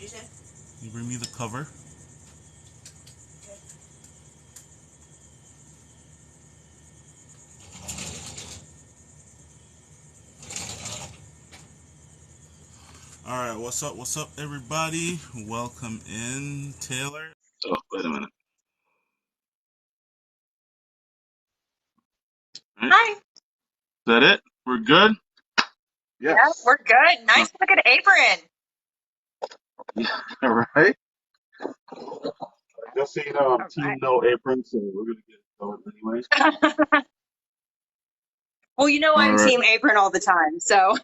you say? You bring me the cover. Okay. All right, what's up, everybody? Welcome in, Taylor. Oh, wait a minute. All right. Hi. Is that it? We're good? Yeah, Yes. we're good. Nice looking apron. All right. Just so you know, I'm All team no apron, so we're going to get it going anyways. right. Well, you know All I'm right. team apron all the time, so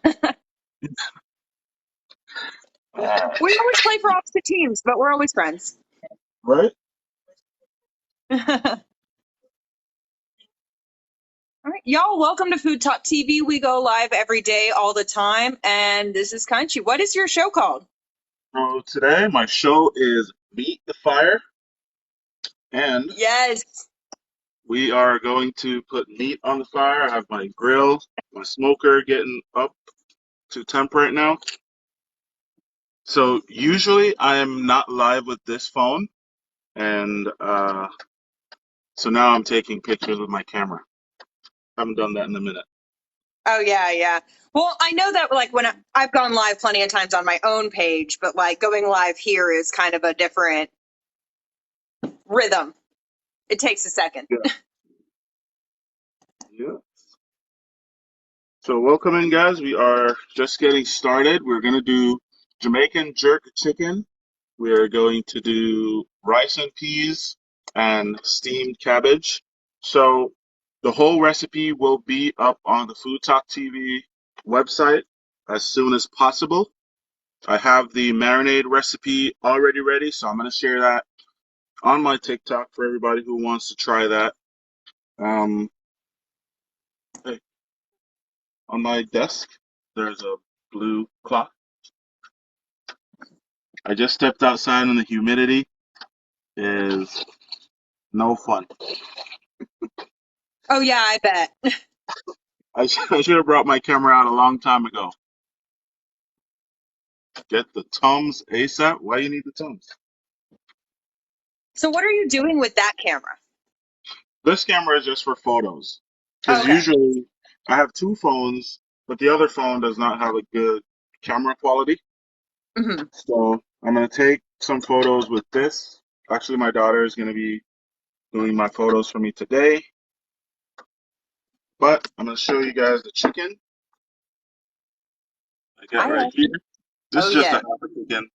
we always play for opposite teams, but we're always friends. Right? All right, y'all, welcome to Food Talk TV. We go live every day, all the time, and this is Kanchi. What is your show called? So today, my show is Meet the Fire, and Yes. we are going to put meat on the fire. I have my grill, my smoker getting up to temp right now. So usually I am not live with this phone, and so now I'm taking pictures with my camera. Haven't done that in a minute. Oh yeah, yeah. Well, I know that like when I've gone live plenty of times on my own page, but like going live here is kind of a different rhythm. It takes a second. Yeah. Yeah. So welcome in, guys. We are just getting started. We're gonna do Jamaican jerk chicken. We're going to do rice and peas and steamed cabbage. So the whole recipe will be up on the Food Talk TV website as soon as possible. I have the marinade recipe already ready, so I'm going to share that on my TikTok for everybody who wants to try that. Hey, on my desk, there's a blue clock. I just stepped outside and the humidity is no fun. Oh yeah, I bet. I should have brought my camera out a long time ago. Get the Tums ASAP. Why you need the Tums? So what are you doing with that camera? This camera is just for photos. Oh, Because okay. usually I have two phones, but the other phone does not have a good camera quality. Hmm. So I'm going to take some photos with this. Actually, my daughter is going to be doing my photos for me today. But I'm going to show you guys the chicken I got I right like. here. This Oh is just a yeah. half a chicken.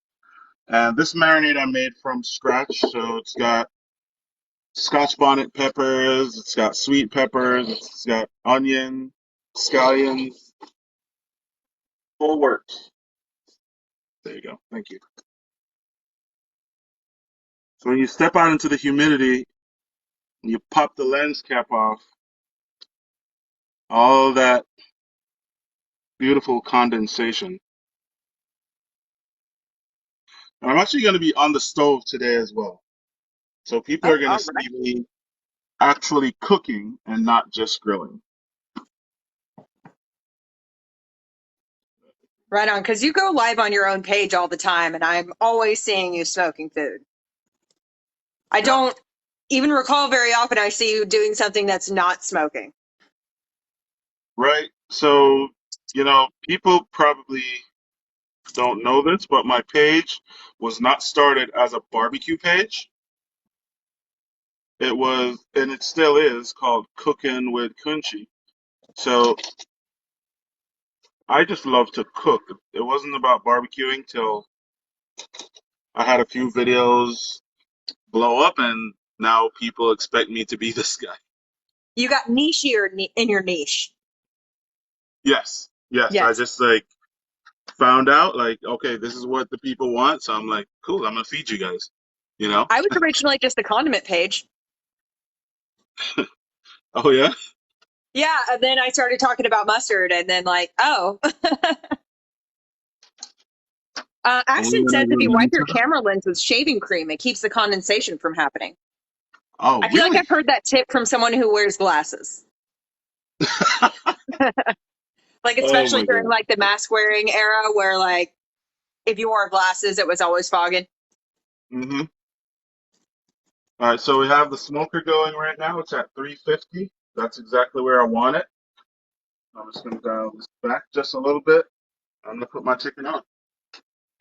And this marinade I made from scratch. So it's got Scotch bonnet peppers, it's got sweet peppers, it's got onion, scallions, full works. There you go. Thank you. So when you step out into the humidity, you pop the lens cap off, all that beautiful condensation. And I'm actually going to be on the stove today as well. So people Oh, are going to all see right. me actually cooking and not just grilling. Right on. Because you go live on your own page all the time, and I'm always seeing you smoking food. I Yeah. don't even recall very often I see you doing something that's not smoking. Right. So, people probably don't know this, but my page was not started as a barbecue page. It was, and it still is, called Cooking with Kunchi. So I just love to cook. It wasn't about barbecuing till I had a few videos blow up, and now people expect me to be this guy. You got nichier in your niche. Yes, yes. I Yes. just found out okay, this is what the people want, so I'm like, cool. I'm gonna feed you guys. You know? I was originally just a condiment page. Oh yeah. Yeah, and then I started talking about mustard, and then like, oh. Only Ashton when I says if get you money wipe your to. camera lens with shaving cream, it keeps the condensation from happening. Oh I feel like really? I've heard that tip from someone who wears glasses. Like Oh especially my during god. like the mask wearing era where like If you wore glasses, it was always fogging. Mm-hmm. All right, so we have the smoker going right now. It's at 350. That's exactly where I want it. I'm just going to dial this back just a little bit. I'm going to put my chicken on.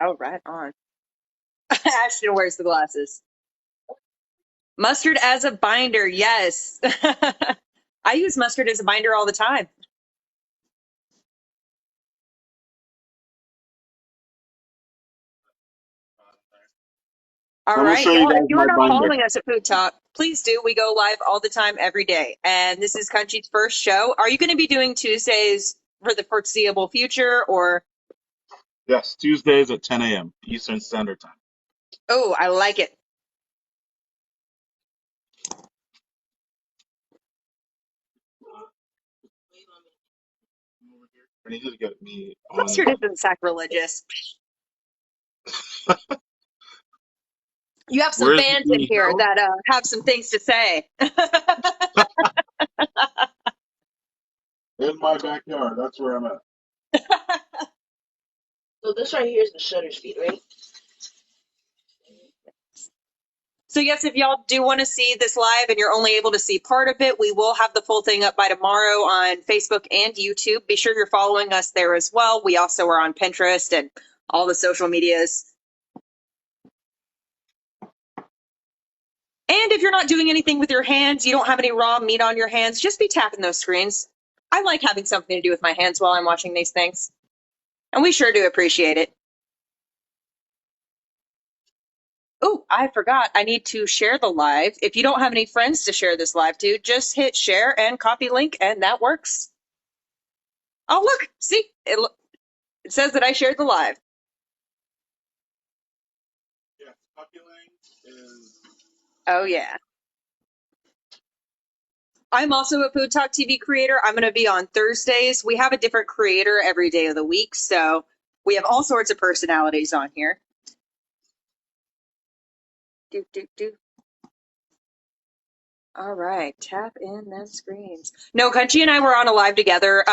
Oh, right on. Ashton wears the glasses. Mustard as a binder, yes. I use mustard as a binder all the time. All I'm going to right, show you y'all. If guys you are my not binder. following us at Food Talk, please do. We go live all the time, every day. And this is Country's first show. Are you going to be doing Tuesdays for the foreseeable future, or? Yes, Tuesdays at 10 a.m. Eastern Standard Time. Oh, I like it. I need you to get me on. Mustard isn't sacrilegious. You have some Where's fans in the here hill? that have some things to say. In my backyard. That's where I'm at. So this right here is the shutter speed, right? So yes, if y'all do want to see this live and you're only able to see part of it, we will have the full thing up by tomorrow on Facebook and YouTube. Be sure you're following us there as well. We also are on Pinterest and all the social medias. And if you're not doing anything with your hands, you don't have any raw meat on your hands, just be tapping those screens. I like having something to do with my hands while I'm watching these things. And we sure do appreciate it. Oh, I forgot. I need to share the live. If you don't have any friends to share this live to, just hit share and copy link, and that works. Oh, look. See? It says that I shared the live. Yeah, Populing is. Oh, yeah. I'm also a Food Talk TV creator. I'm going to be on Thursdays. We have a different creator every day of the week, so we have all sorts of personalities on here. Do, do, do. All right, tap in the screens. No, Country and I were on a live together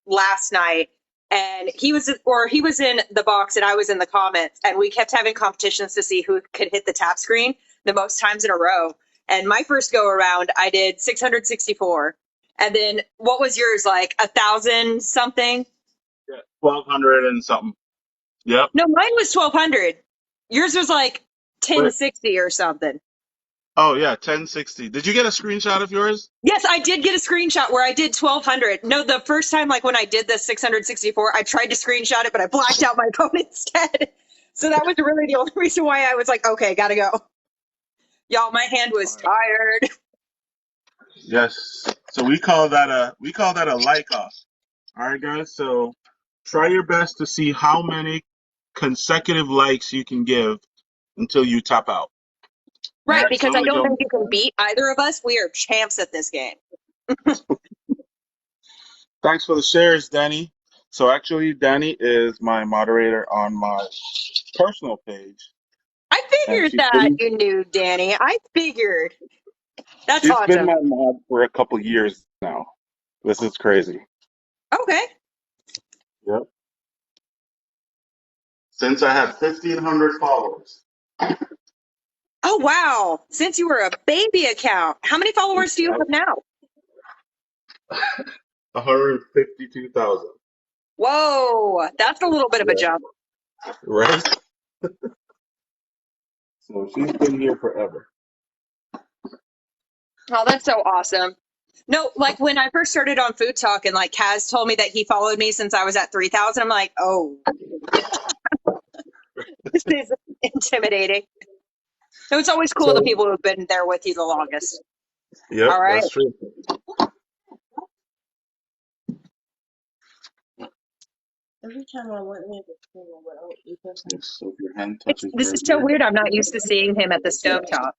last night, and he was in the box and I was in the comments, and we kept having competitions to see who could hit the tap screen the most times in a row. And my first go around, I did 664. And then what was yours, like 1,000 something? Yeah, 1,200 and something. Yep. No, mine was 1,200. Yours was like Wait. 1060 or something. Oh, yeah, 1060. Did you get a screenshot of yours? Yes, I did get a screenshot where I did 1,200. No, the first time, like when I did the 664, I tried to screenshot it, but I blacked out my phone instead. So that was really the only reason why I was like, okay, gotta go. Y'all, my hand was tired. Yes. So we call that a like off. All right, guys. So try your best to see how many consecutive likes you can give until you tap out. All Right, right, because so I we don't go. think you can beat either of us. We are champs at this game. Thanks for the shares, Danny. So actually, Danny is my moderator on my personal page, I and figured that you knew, Danny. I figured. That's she's been awesome. my mod for a couple years now. This is crazy. Okay. Yep. Since I had 1,500 followers. Oh, wow. Since you were a baby account, how many followers do you have now? 152,000. Whoa, that's a little bit of a Yeah. jump. Right? So she's been here forever. Oh, that's so awesome. No, like when I first started on Food Talk and like Kaz told me that he followed me since I was at 3,000, I'm like, oh, this is intimidating. So it's always cool the So, people who've been there with you the longest. yep, All right. that's true. Every time I went near the pool, because Yes, so if your hand touches This right is so here, weird. I'm not used to seeing him at the stovetop.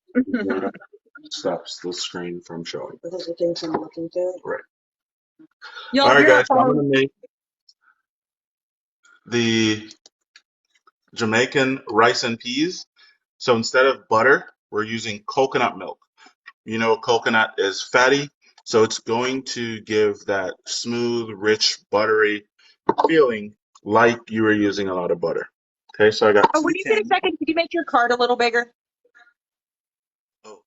it stops the screen from showing. because the things I'm looking through. Right. Y'all, All if right, you're not guys, so I'm following, going to make the Jamaican rice and peas. So instead of butter, we're using coconut milk. You know, coconut is fatty, so it's going to give that smooth, rich, buttery feeling like you were using a lot of butter. Okay, so I got Oh, two when you get a cans. second, could you make your card a little bigger? Oh,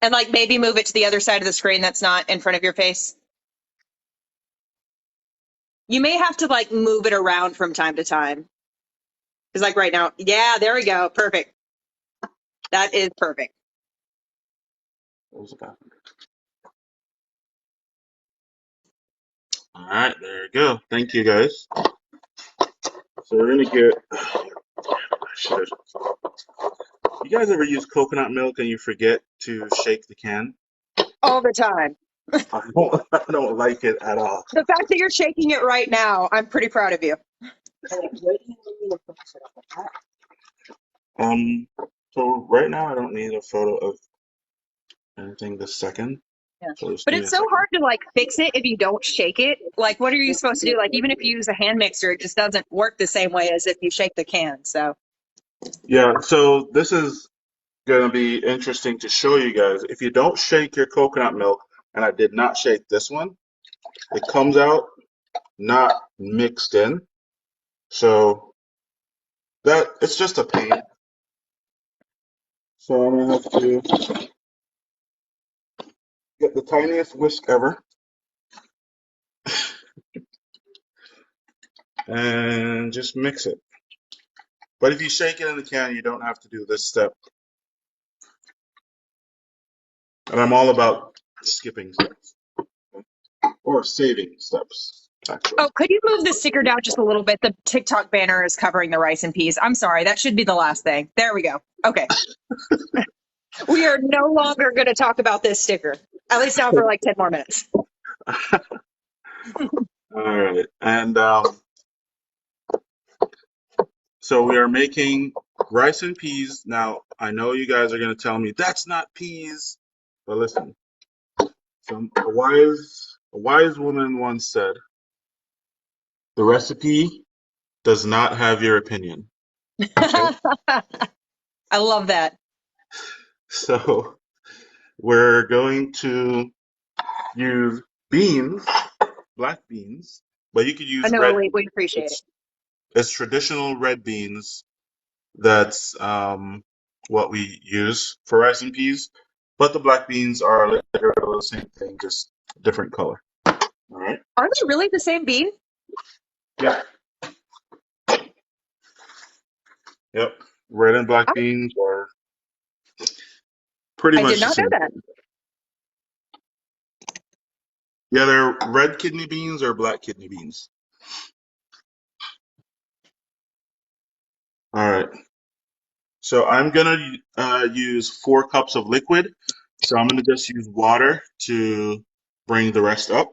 And like maybe move it to the other side of the screen that's not in front of your face? You may have to like move it around from time to time. Because like right now, yeah, there we go. Perfect. That is perfect. what was the bathroom? All right, there you go. Thank you, guys. So we're gonna get. Shit. You guys ever use coconut milk and you forget to shake the can? All the time. I don't like it at all. The fact that you're shaking it right now, I'm pretty proud of you. And where do you want me to finish it up at? So right now I don't need a photo of anything this second. Yeah. So just But give me it's a so second. hard to like fix it if you don't shake it. Like, what are you supposed to do? Like, even if you use a hand mixer, it just doesn't work the same way as if you shake the can. So, Yeah, so this is gonna be interesting to show you guys. If you don't shake your coconut milk, and I did not shake this one, it comes out not mixed in. So that it's just a pain. So I'm gonna have to get the tiniest whisk ever and just mix it. But if you shake it in the can, you don't have to do this step. And I'm all about skipping steps or saving steps, actually. oh, could you move the sticker down just a little bit? The TikTok banner is covering the rice and peas. I'm sorry. That should be the last thing. There we go. Okay. We are no longer going to talk about this sticker, at least not for like 10 more minutes. All right. And so we are making rice and peas. Now, I know you guys are going to tell me that's not peas, but listen. A wise woman once said, "The recipe does not have your opinion." Okay? I love that. So we're going to use beans, black beans, but you could I use know red we beans. appreciate it. It's traditional red beans. That's what we use for rice and peas. But the black beans are literally the same thing, just different color. All right. Are they really the same bean? Yeah. Yep. Red and black Oh, beans are pretty I did much the not know same that. thing. Yeah, they're red kidney beans or black kidney beans. All right. So I'm gonna use 4 cups of liquid. So I'm gonna just use water to bring the rest up.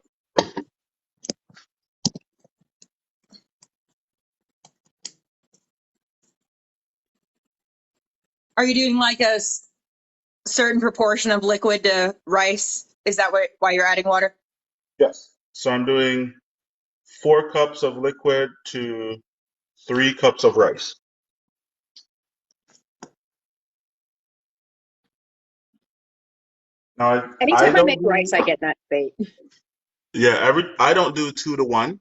Are you doing like a certain proportion of liquid to rice? Is that why you're adding water? Yes. So I'm doing 4 cups of liquid to 3 cups of rice. Now I Anytime I make don't rice, I do get that debate. I don't do 2 to 1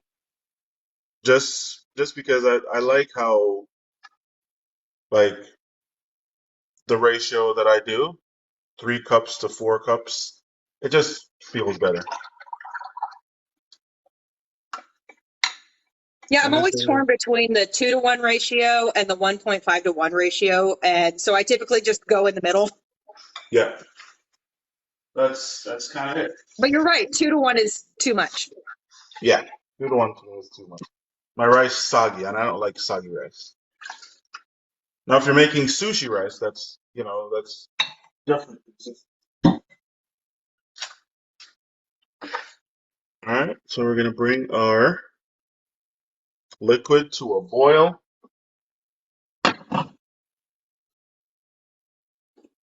just because I like how like the ratio that I do 3 cups to 4 cups. It just feels better. Yeah, So I'm I'm just always gonna torn between the 2 to 1 ratio and the 1.5 to 1 ratio. And so I typically just go in the middle. yeah. That's kind of it. But you're right, 2 to 1 is too much. Yeah, 2 to 1 to me is too much. My rice is soggy, and I don't like soggy rice. Now, if you're making sushi rice, that's definitely consistent. All right, so we're gonna bring our liquid to a boil,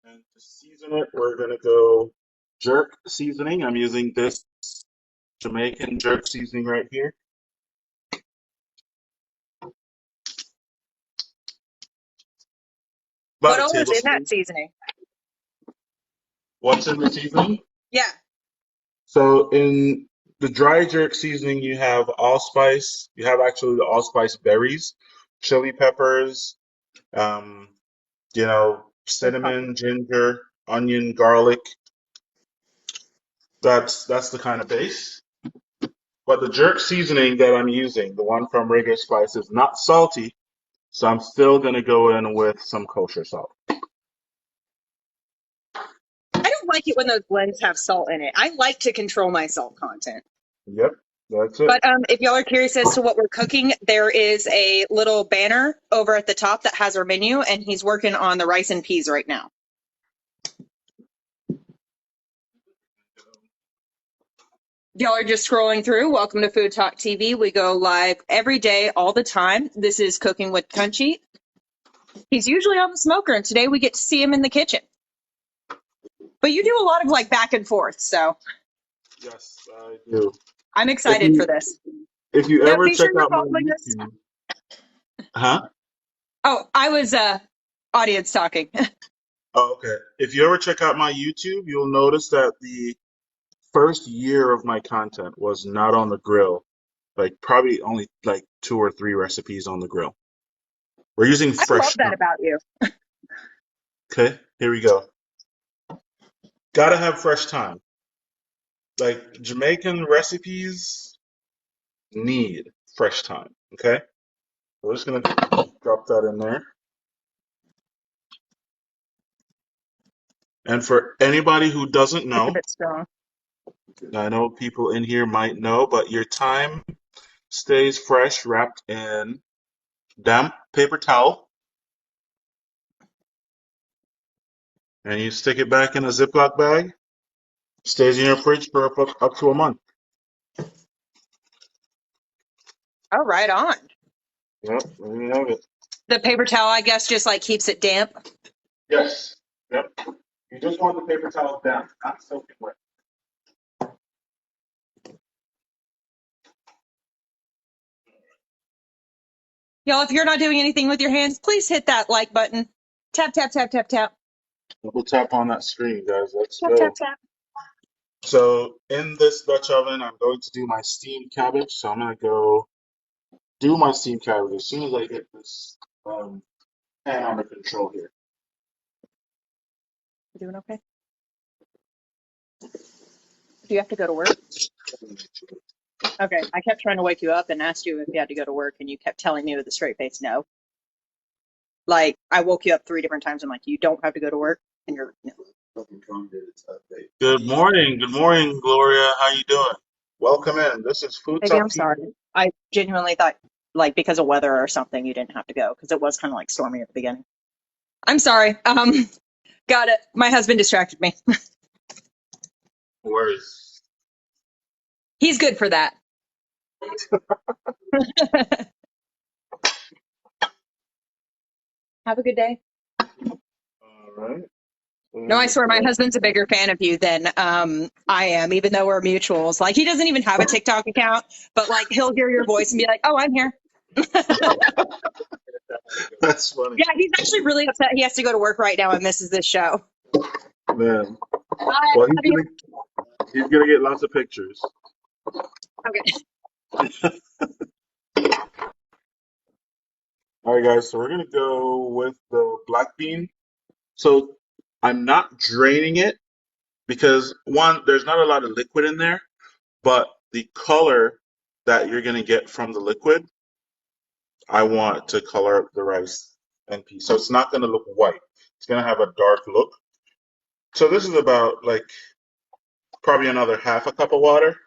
and to season it, we're gonna go jerk seasoning. I'm using this Jamaican jerk seasoning right here. What About a all is in that tablespoon. seasoning? What's in the seasoning? Yeah. So in the dry jerk seasoning, you have allspice. You have actually the allspice berries, chili peppers, Um, cinnamon, ginger, onion, garlic. That's the kind of base. But the jerk seasoning that I'm using, the one from Regular Spice, is not salty, so I'm still gonna go in with some kosher salt. I don't like it when those blends have salt in it. I like to control my salt content. Yep, that's it. But if y'all are curious as to what we're cooking, there is a little banner over at the top that has our menu, and he's working on the rice and peas right now. Y'all are just scrolling through. Welcome to Food Talk TV. We go live every day, all the time. This is Cooking with Kunchi. He's usually on the smoker, and today we get to see him in the kitchen. But you do a lot of like back and forth, so Yes, I do. I'm If excited for you this. if you Now, ever be sure check you're out my following us. YouTube, huh? Oh, I was audience talking. Oh, okay. If you ever check out my YouTube, you'll notice that the first year of my content was not on the grill. Like probably only like 2 or 3 recipes on the grill. We're using I love fresh that thyme. about you. Okay, here we go. Gotta have fresh thyme. Like Jamaican recipes need fresh thyme. Okay, we're just gonna drop that in there. And for anybody who doesn't It's a know, bit strong. I know people in here might know, but your thyme stays fresh wrapped in damp paper towel, and you stick it back in a Ziploc bag. Stays in your fridge for up to a month. Oh, right on. Yep, there you have it. The paper towel, I guess, just like keeps it damp. Yes. Yep. You just want the paper towel damp, not soaking wet. Y'all, if you're not doing anything with your hands, please hit that like button. Tap, tap, tap, tap, tap. Double tap on that screen, guys. Let's Tap, tap, go. tap. So in this Dutch oven, I'm going to do my steamed cabbage. So I'm gonna go do my steamed cabbage as soon as I get this pan under control here. You doing okay? Do you have to go to work? Okay. I kept trying to wake you up and asked you if you had to go to work, and you kept telling me with a straight face no. Like, I woke you up 3 different times. I'm like, you don't have to go to work. And you're, no. Good morning, Gloria. How you doing? Welcome in. This is Food Maybe Talk I'm TV. sorry. I genuinely thought, like, because of weather or something, you didn't have to go because it was kind of like stormy at the beginning. I'm sorry. Got it. My husband distracted me. No worries. He's good for that. Have a good day. All right. No, I swear, my husband's a bigger fan of you than I am, even though we're mutuals. Like, he doesn't even have a TikTok account, but like, he'll hear your voice and be like, "Oh, I'm here." That's funny, Yeah, he's actually really upset. He has to go to work right now and misses this show. man. Bye. Well, Love you. he's gonna get lots of pictures. Okay. All right, guys. So we're gonna go with the black bean. So I'm not draining it because one, there's not a lot of liquid in there, but the color that you're gonna get from the liquid, I want to color up the rice and peas. So it's not gonna look white. It's gonna have a dark look. So this is about like probably another half a cup of water.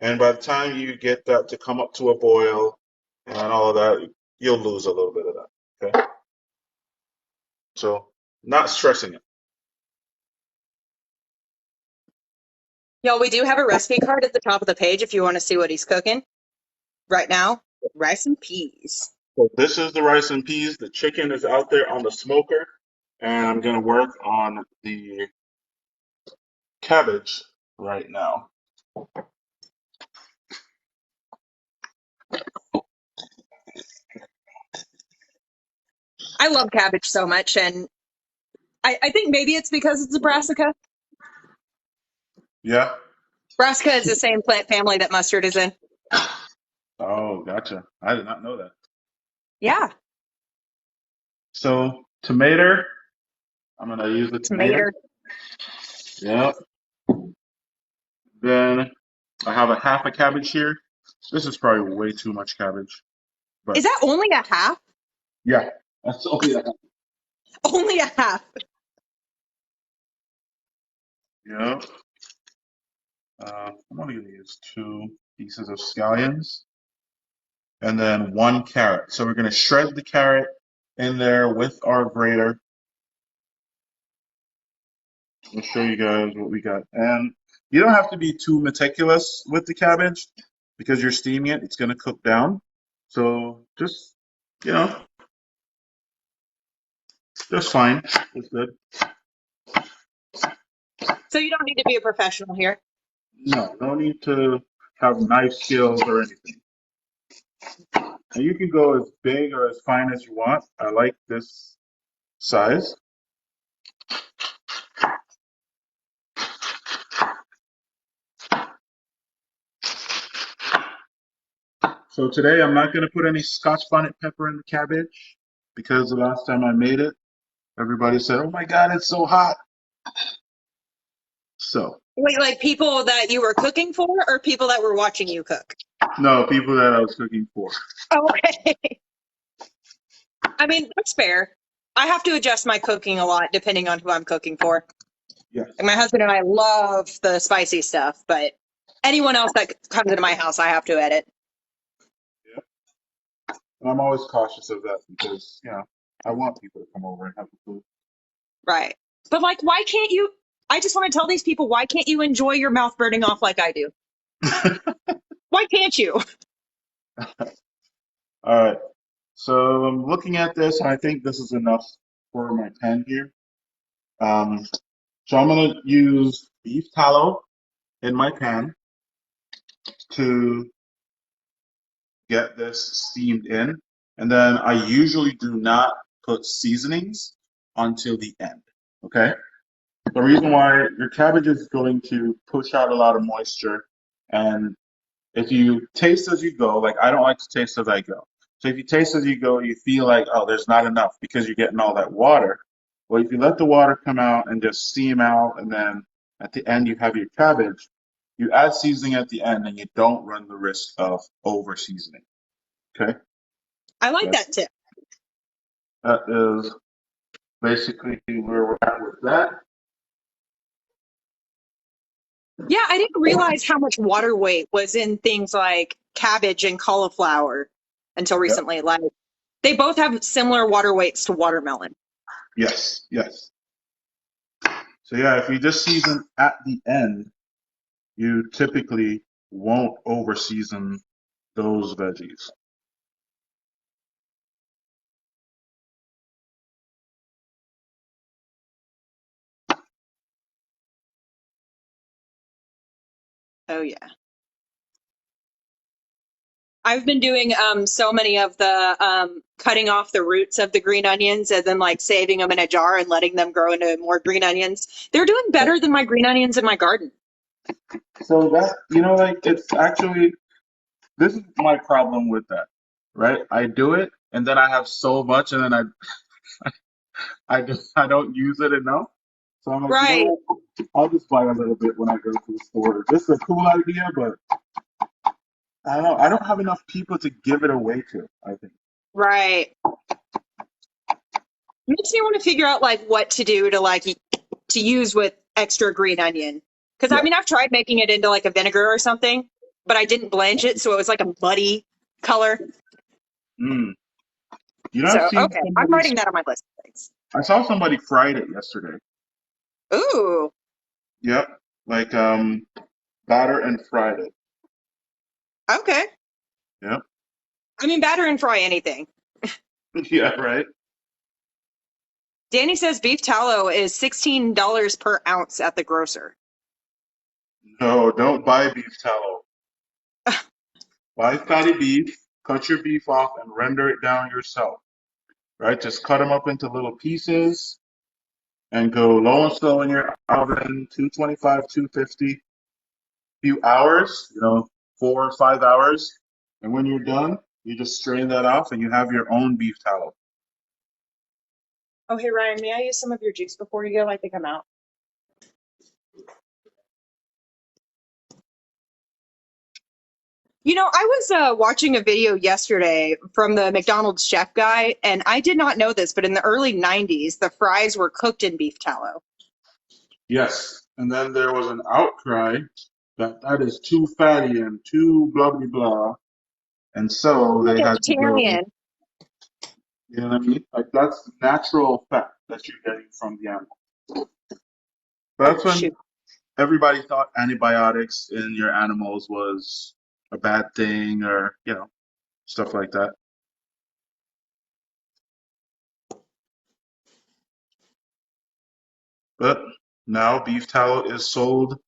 And by the time you get that to come up to a boil and all of that, you'll lose a little bit of that. Okay. So not stressing it. Y'all, we do have a recipe card at the top of the page if you want to see what he's cooking right now. Rice and peas. So this is the rice and peas. The chicken is out there on the smoker, and I'm gonna work on the cabbage right now. I love cabbage so much, and I think maybe it's because it's a brassica. Yeah. Brassica is the same plant family that mustard is in. Oh, gotcha. I did not know that. Yeah. So tomato, I'm gonna use the tomato. Tomato. Yeah. Then I have a half a cabbage here. This is probably way too much cabbage, but Is that only a half? yeah, that's only a half. Only a half. Yeah. I'm only gonna use 2 pieces of scallions and then 1 carrot. So we're gonna shred the carrot in there with our grater. I'll show you guys what we got. And you don't have to be too meticulous with the cabbage because you're steaming it. It's gonna cook down. So just, you know, just fine. It's good. So you don't need to be a professional here. No need to have knife skills or anything. And you can go as big or as fine as you want. I like this size. So today I'm not going to put any Scotch bonnet pepper in the cabbage because the last time I made it, everybody said, "Oh my God, it's so hot." So, Wait, like people that you were cooking for or people that were watching you cook? no, people that I was cooking for. Okay. I mean, that's fair. I have to adjust my cooking a lot depending on who I'm cooking for. Yes. Like my husband and I love the spicy stuff, but anyone else that comes into my house, I have to edit. Yep. And I'm always cautious of that because, I want people to come over and have the food. Right. But like, why can't you? I just want to tell these people, why can't you enjoy your mouth burning off like I do? Why can't you? All right. So I'm looking at this, and I think this is enough for my pan here. So I'm going to use beef tallow in my pan to get this steamed in. And then I usually do not put seasonings until the end. Okay? The reason why your cabbage is going to push out a lot of moisture, and if you taste as you go, like I don't like to taste as I go. So if you taste as you go, you feel like, oh, there's not enough because you're getting all that water. Well, if you let the water come out and just steam out, and then at the end you have your cabbage, you add seasoning at the end and you don't run the risk of over seasoning. Okay? I like That, that tip. that is basically where we're at with that. Yeah, I didn't realize how much water weight was in things like cabbage and cauliflower until Yep. recently. Like they both have similar water weights to watermelon. Yes, yes. So yeah, if you just season at the end, you typically won't over season those veggies. Oh yeah. I've been doing so many of the cutting off the roots of the green onions and then like saving them in a jar and letting them grow into more green onions. They're doing better than my green onions in my garden. So that, like it's actually, this is my problem with that, right? I do it and then I have so much and then I don't use it enough. So I'm like, Right, I'll just buy a little bit when I go to the store. This is a cool idea, but I don't know. I don't have enough people to give it away to, I think. right. Makes me want to figure out like what to do to like to use with extra green onion. Because I Yeah. mean, I've tried making it into like a vinegar or something, but I didn't blanch it, so it was like a muddy color. Mm. I've So seen okay, I'm somebody, writing that on my list of things. I saw somebody fried it yesterday. Ooh, Yep. Like batter and fried it. okay. Yep. I mean, batter and fry anything. Yeah, right. Danny says beef tallow is $16 per ounce at the grocer. No, don't buy beef tallow. Buy fatty beef, cut your beef off and render it down yourself. Right? Just cut them up into little pieces and go low and slow in your oven, 225, 250, few hours, 4 or 5 hours. And when you're done, you just strain that off and you have your own beef tallow. Oh, hey, Ryan, may I use some of your juice before you go? I think I'm out. You know, I was watching a video yesterday from the McDonald's chef guy, and I did not know this, but in the early 90s, the fries were cooked in beef tallow. Yes. And then there was an outcry that that is too fatty and too blah blah blah. And so I'm a they had to go, vegetarian. you know what I mean? Like that's natural fat that you're getting from the animal. Oh, That's when shoot. everybody thought antibiotics in your animals was a bad thing or, stuff like that. But now beef tallow is sold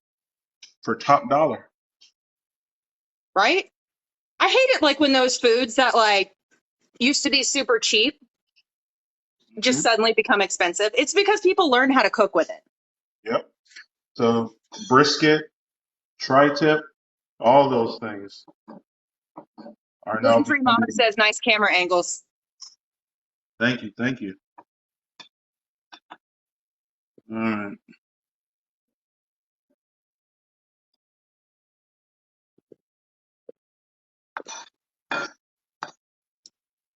for top dollar. Right? I hate it like when those foods that like used to be super cheap just Hmm. suddenly become expensive. It's because people learn how to cook with it. Yep. So brisket, tri-tip, all those things are now Gluten-free mama becoming. says nice camera angles. Thank you, thank you. All right.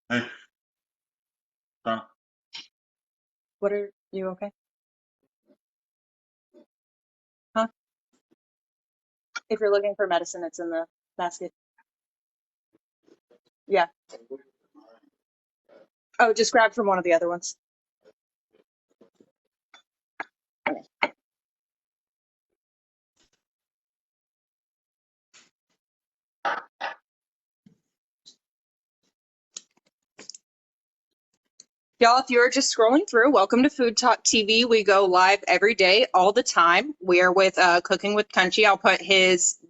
Hey, What are you okay? Huh? If you're looking for medicine, it's in the basket. Yeah. Oh, just grab from one of the other ones. Y'all, if you're just scrolling through, welcome to Food Talk TV. We go live every day, all the time. We are with Cooking with Country. I'll put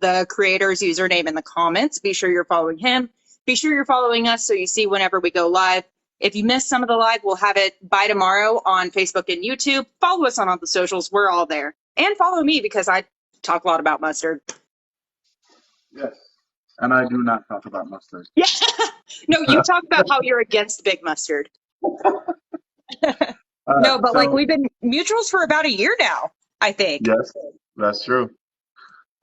the creator's username in the comments. Be sure you're following him. Be sure you're following us so you see whenever we go live. If you missed some of the live, we'll have it by tomorrow on Facebook and YouTube. Follow us on all the socials. We're all there. And follow me because I talk a lot about mustard. yes. And I do not talk about mustard. Yeah. No, you talk about how you're against big mustard. All right. No, but like So we've been mutuals for about a year now, I think. yes, that's true.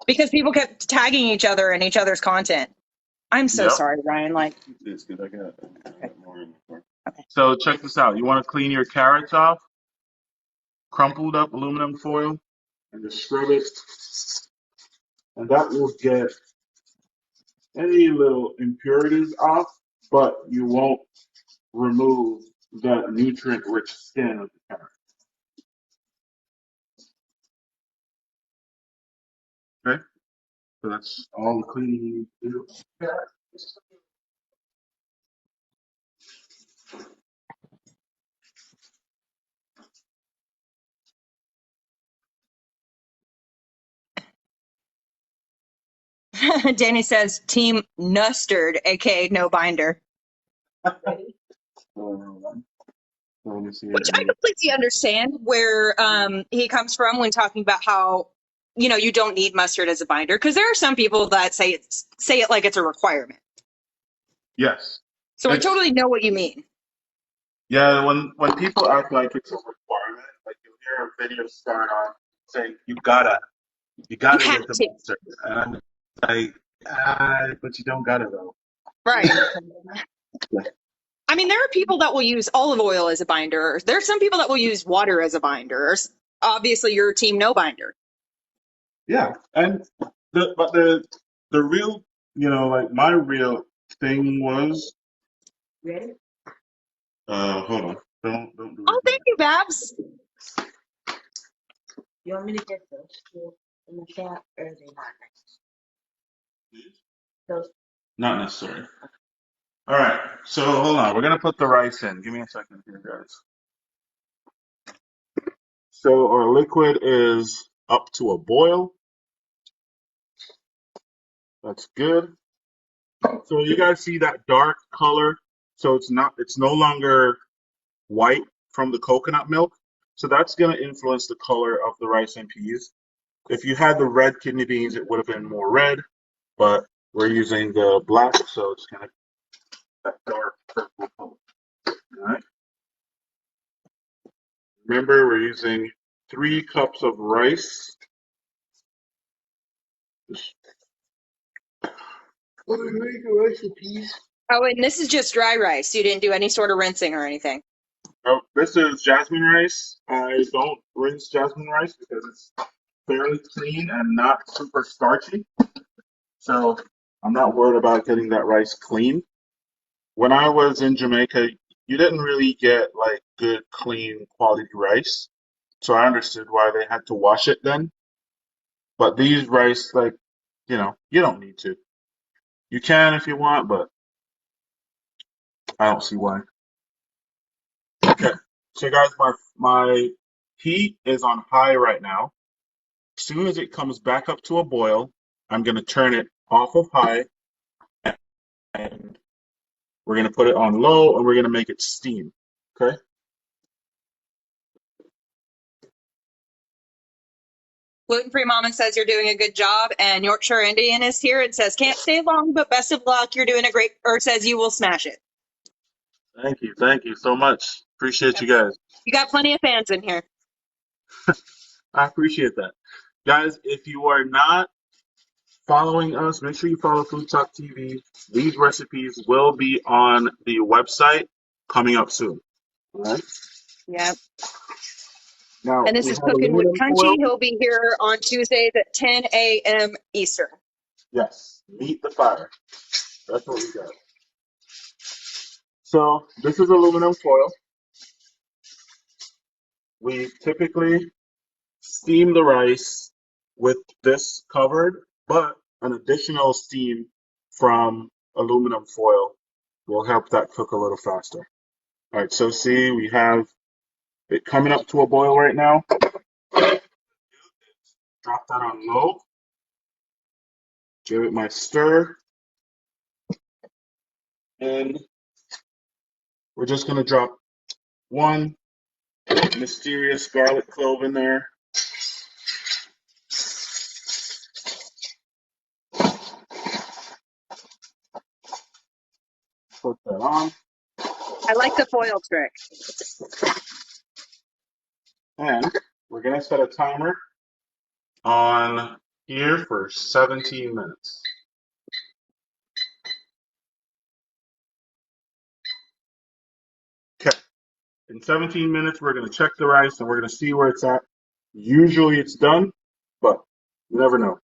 Because people kept tagging each other in each other's content. I'm so Yep. sorry, Ryan. Like, It's good. I got okay, more in before. okay. So check this out. You want to clean your carrots off, crumpled up aluminum foil, and just scrub it, and that will get any little impurities off, but you won't remove the nutrient-rich skin of the carrot. Okay, so that's all the cleaning you need to do. Danny says Team Nustard, aka no binder. Ready? So let me see Which it. I completely understand where he comes from when talking about how you don't need mustard as a binder because there are some people that say it like it's a requirement. Yes, So I it's totally know what you mean. yeah. When people act like it's a requirement, like you hear a video start on saying you You gotta have get the to, mustard, and I'm like, but you don't gotta though. right? I mean, there are people that will use olive oil as a binder. There are some people that will use water as a binder. Obviously, you're team no binder. Yeah, and the real, like my real thing was, Ready? hold on, don't do Oh, anything thank yet. you, Babs. You want me to get those two in the chat, or are they not nice? Those. Not necessary. All right, so hold on, we're gonna put the rice in. Give me a second here, guys. So our liquid is up to a boil. That's good. So you guys see that dark color? So it's no longer white from the coconut milk. So that's going to influence the color of the rice and peas. If you had the red kidney beans, it would have been more red, but we're using the black, so it's going to that dark purple color. All right. Remember, we're using 3 cups of rice. What do we make a rice and peas? Oh, and this is just dry rice. You didn't do any sort of rinsing or anything. Oh, this is jasmine rice. I don't rinse jasmine rice because it's fairly clean and not super starchy. So I'm not worried about getting that rice clean. When I was in Jamaica, you didn't really get like good, clean, quality rice. So I understood why they had to wash it then. But these rice, like, you don't need to. You can if you want, but I don't see why. Okay. So guys, my heat is on high right now. As soon as it comes back up to a boil, I'm gonna turn it off of high and we're gonna put it on low and we're gonna make it steam. Okay? Gluten-free Mama says you're doing a good job, and Yorkshire Indian is here and says can't stay long, but best of luck. You're doing a great, or says you will smash it. Thank you so much. Appreciate you guys. You got plenty of fans in here. I appreciate that. Guys, if you are not following us, make sure you follow FoodTokTV. These recipes will be on the website coming up soon. All right. Yeah. Now And this we is have Cooking with aluminum Crunchy. foil. He'll be here on Tuesdays at 10 a.m. Eastern. Yes, meet the fire. That's what we got. So this is aluminum foil. We typically steam the rice with this covered, but an additional steam from aluminum foil will help that cook a little faster. All right, so see, we have it coming up to a boil right now. Drop that on low. Give it my stir. And we're just going to drop one mysterious garlic clove in there. Put that on. I like the foil trick. And we're going to set a timer on here for 17 minutes. Okay. In 17 minutes, we're going to check the rice and we're going to see where it's at. Usually it's done, but you never know.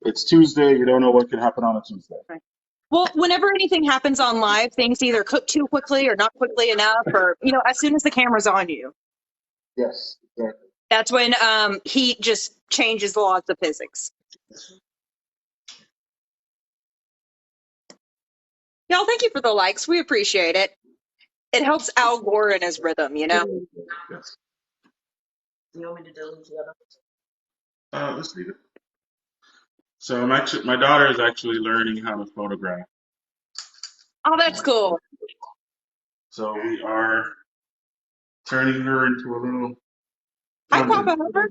It's Tuesday. You don't know what can happen on a Tuesday. Right. Well, whenever anything happens on live, things either cook too quickly or not quickly enough, or, as soon as the camera's on you, Yes, exactly. that's when heat just changes the laws of physics. Y'all, thank you for the likes. We appreciate it. It helps Al Gore in his rhythm, Yes. You want me to delete the other? Let's leave it. So my daughter is actually learning how to photograph. Oh, that's cool. So we are turning her into a little. Hi, Papa Hopper.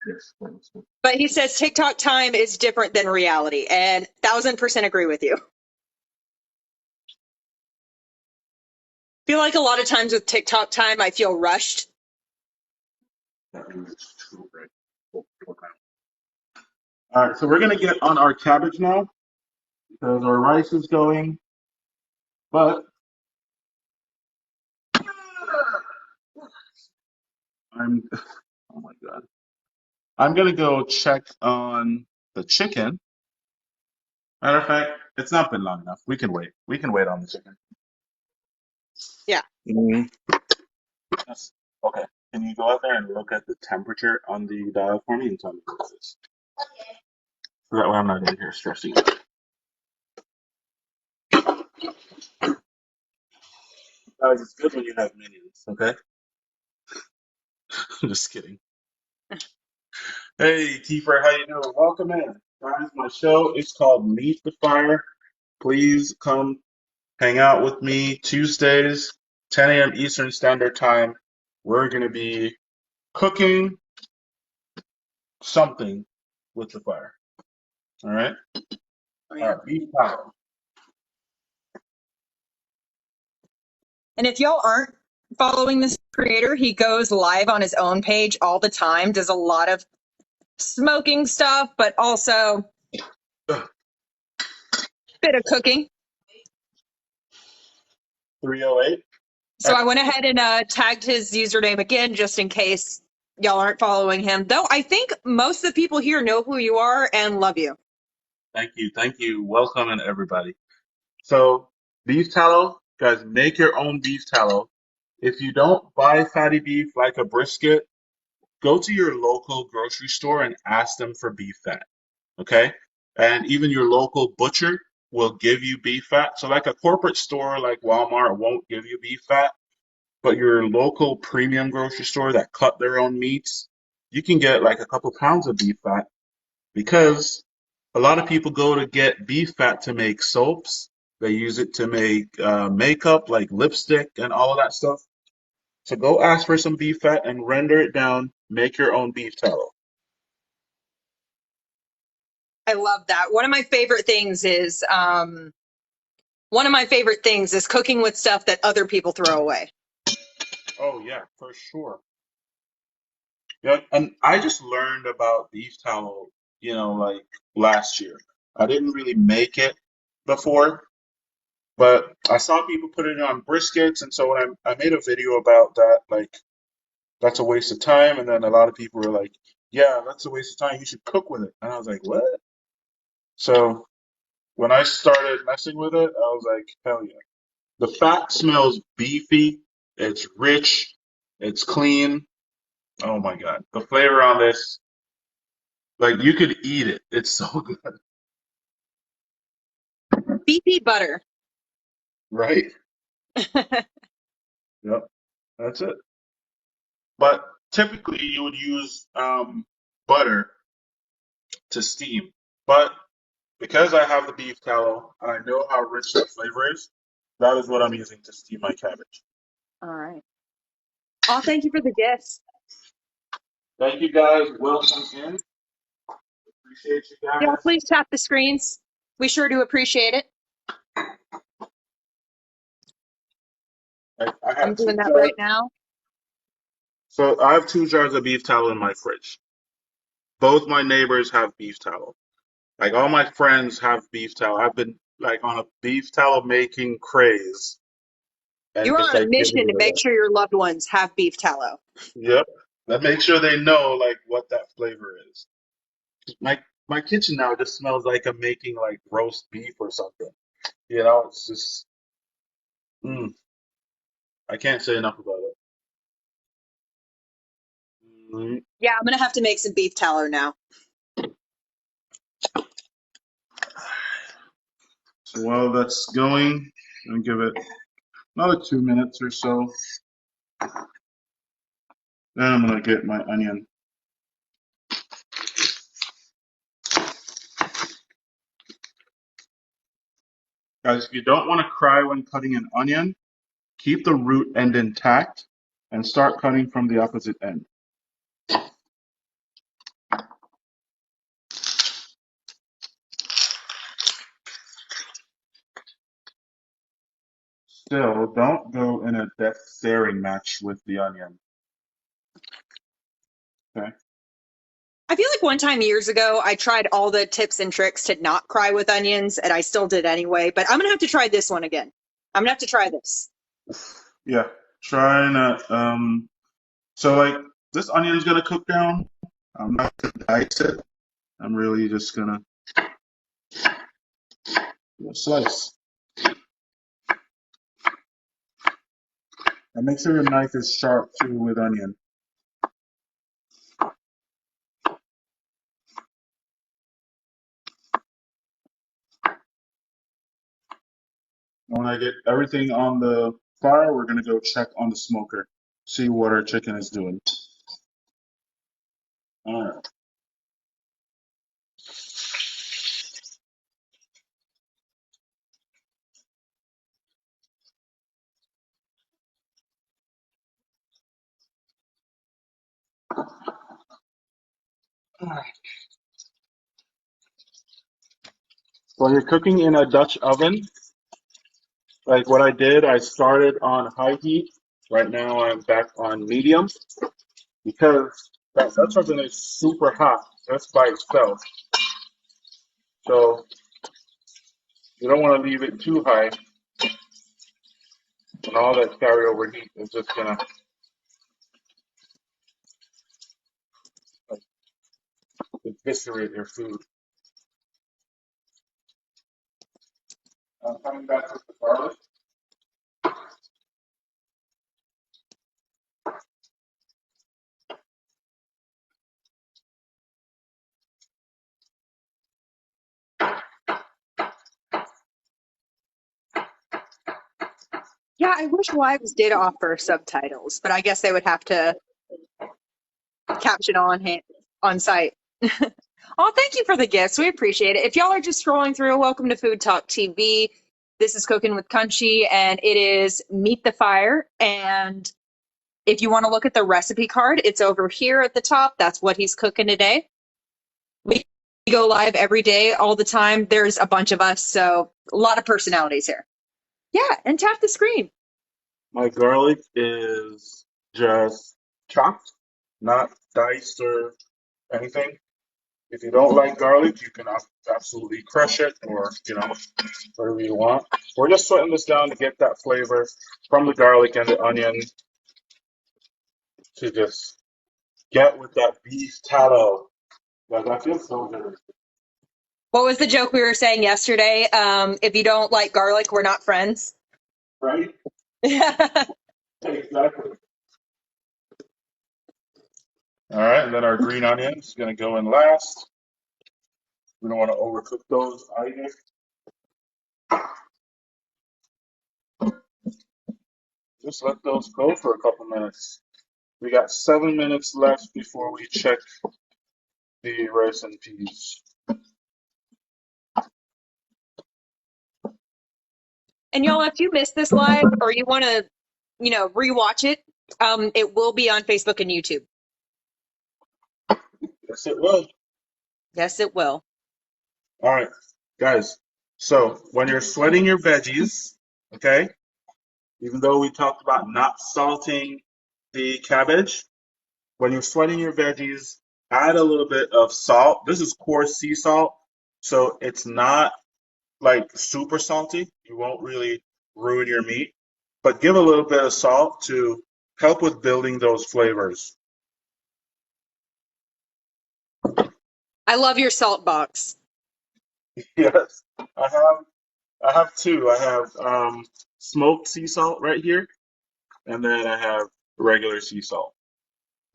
Yes. But he says TikTok time is different than reality, and 1000% agree with you. I feel like a lot of times with TikTok time, I feel rushed. That means it's too right. All right, so we're gonna get on our cabbage now because our rice is going, but I'm oh my God. I'm gonna go check on the chicken. Matter of fact, it's not been long enough. We can wait. We can wait on the chicken. Yeah. Yes. Okay. Can you go out there and look at the temperature on the dial for me and tell me what it is? So that way I'm not in here stressing. Guys, it's good when you have minions, okay? I'm just kidding. Hey, Kiefer, how you doing? Welcome in. Guys, my show is called Meet the Fire. Please come hang out with me Tuesdays, 10 a.m. Eastern Standard Time. We're going to be cooking something with the fire. All right? All right, beef power. And if y'all aren't following this creator, he goes live on his own page all the time, does a lot of smoking stuff, but also a bit of cooking. 308. So I went ahead and tagged his username again, just in case y'all aren't following him. Though I think most of the people here know who you are and love you. Thank you. Thank you. Welcome and everybody. So beef tallow, guys, make your own beef tallow. If you don't buy fatty beef like a brisket, go to your local grocery store and ask them for beef fat. Okay? And even your local butcher will give you beef fat. So like a corporate store like Walmart won't give you beef fat, but your local premium grocery store that cut their own meats, you can get like a couple pounds of beef fat because a lot of people go to get beef fat to make soaps. They use it to make makeup like lipstick and all of that stuff. So go ask for some beef fat and render it down. Make your own beef tallow. I love that. One of my favorite things is cooking with stuff that other people throw away. Oh yeah, for sure. Yeah, and I just learned about beef tallow, like last year. I didn't really make it before, but I saw people put it on briskets, and so when I made a video about that, like that's a waste of time, and then a lot of people were like, "Yeah, that's a waste of time. You should cook with it." And I was like, "What?" So when I started messing with it, I was like, "Hell yeah!" The fat smells beefy. It's rich. It's clean. Oh my God, the flavor on this, like you could eat it. It's so good, Beefy butter. right? Yep, that's it. But typically you would use butter to steam. But because I have the beef tallow and I know how rich that flavor is, that is what I'm using to steam my cabbage. All right. Oh, thank you for the gifts. Thank you guys. Welcome in. Appreciate you Yeah, guys. please tap the screens. We sure do appreciate it. I I'm have doing two that jars. right now. So I have 2 jars of beef tallow in my fridge. Both my neighbors have beef tallow. Like all my friends have beef tallow. I've been like on a beef tallow making craze and You're just on a like getting mission to rid of make it. sure your loved ones have beef tallow. Yep. That make sure they know like what that flavor is. My kitchen now just smells like I'm making like roast beef or something. It's just mm, I can't say enough about it. Mm. Yeah, I'm gonna have to make some beef tallow now. So while that's going, I'm gonna give it another 2 minutes or so. Then I'm gonna get my onion. Guys, if you don't want to cry when cutting an onion, keep the root end intact and start cutting from the opposite end. Still, don't go in a death staring match with the onion. Okay? I feel like one time years ago, I tried all the tips and tricks to not cry with onions, and I still did anyway. But I'm gonna have to try this one again. I'm gonna have to try this. Yeah. Try not so like this onion's gonna cook down. I'm not gonna dice it. I'm really just gonna slice. And make sure your knife is sharp too with onion. When I get everything on the fire, we're gonna go check on the smoker, see what our chicken is doing. All right. When you're cooking in a Dutch oven, like what I did, I started on high heat Right now I'm back on medium because that Dutch oven is super hot just by itself. So you don't want to leave it too high, and all that carryover heat is just gonna like, eviscerate your food. I'm coming back with the garlic. Yeah, I wish Wives did offer subtitles, but I guess they would have to caption on site. Oh, thank you for the gifts. We appreciate it. If y'all are just scrolling through, welcome to Food Talk TV. This is Cooking with Kunchi, and it is Meet the Fire. And if you want to look at the recipe card, it's over here at the top. That's what he's cooking today. We go live every day, all the time. There's a bunch of us, so a lot of personalities here. Yeah, and tap the screen. My garlic is just chopped, not diced or anything. If you don't like garlic, you can absolutely crush it or, whatever you want. We're just sweating this down to get that flavor from the garlic and the onion to just get with that beef tallow. Yeah, that feels so good. What was the joke we were saying yesterday? If you don't like garlic, we're not friends. Right? Yeah. Exactly. All right, and then our green onions is going to go in last. We don't want to overcook those either. Just let those go for a couple minutes. We got 7 minutes left before we check the rice and peas. And y'all, if you missed this live or you want to, rewatch it, it will be on Facebook and YouTube. Yes, it will. Yes, it will. All right, guys. So when you're sweating your veggies, okay, even though we talked about not salting the cabbage, when you're sweating your veggies, add a little bit of salt. This is coarse sea salt, so it's not like super salty. You won't really ruin your meat, but give a little bit of salt to help with building those flavors. I love your salt box. Yes, I have two. I have smoked sea salt right here, and then I have regular sea salt.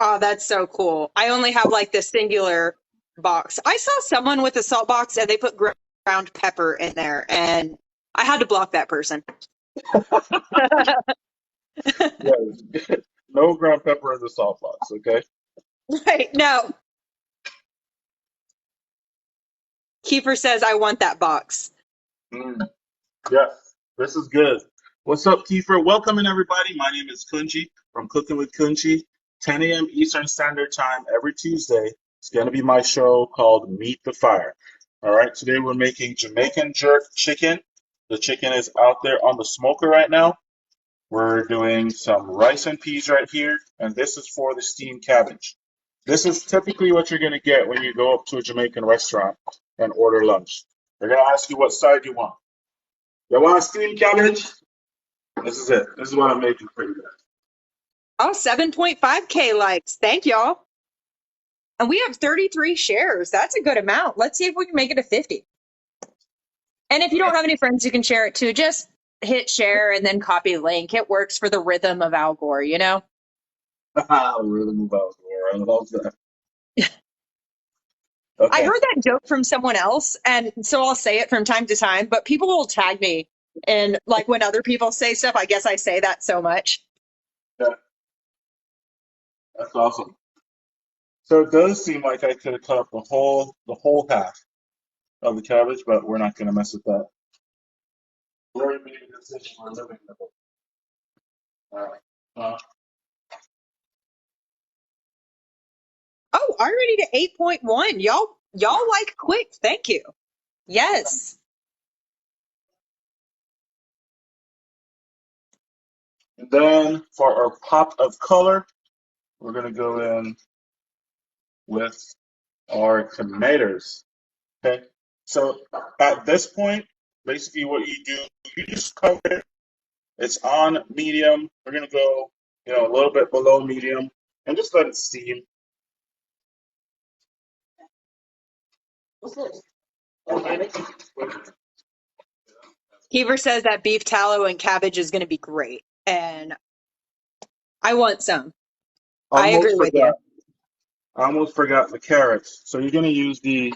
Oh, that's so cool. I only have like the singular box. I saw someone with a salt box and they put ground pepper in there, and I had to block that person. Yeah, no ground pepper in the salt box, okay? Right. No. Kiefer says, I want that box. Mm. Yes, this is good. What's up, Kiefer? Welcome in, everybody. My name is Kunchi from Cooking with Kunchi. 10 a.m. Eastern Standard Time every Tuesday. It's going to be my show called Meet the Fire. All right, today we're making Jamaican jerk chicken. The chicken is out there on the smoker right now. We're doing some rice and peas right here, and this is for the steamed cabbage. This is typically what you're going to get when you go up to a Jamaican restaurant and order lunch. They're going to ask you what side you want. You want steamed cabbage? This is it. This is what I'm making for you guys. Oh, 7.5K likes. Thank y'all. And we have 33 shares. That's a good amount. Let's see if we can make it a 50. And if you don't have any friends you can share it to, just hit share and then copy the link. It works for the rhythm of Al Gore, you know? Rhythm of Al Gore. I love that. I Okay. heard that joke from someone else, and so I'll say it from time to time, but people will tag me. And like when other people say stuff, I guess I say that so much. Yeah, that's awesome. So it does seem like I could have cut up the whole half of the cabbage, but we're not going to mess with that. We already made a decision. We're living with it. All right. Oh, already to 8.1. Y'all like quick. Thank you. Yes. And then for our pop of color, we're going to go in with our tomatoes. Okay. So at this point, basically what you do, you just cover it. It's on medium. We're going to go, a little bit below medium and just let it steam. What's this? Organic? Heaver says that beef tallow and cabbage is going to be great, and I want some. I agree Almost with you. forgot. I almost forgot the carrots. So you're going to use the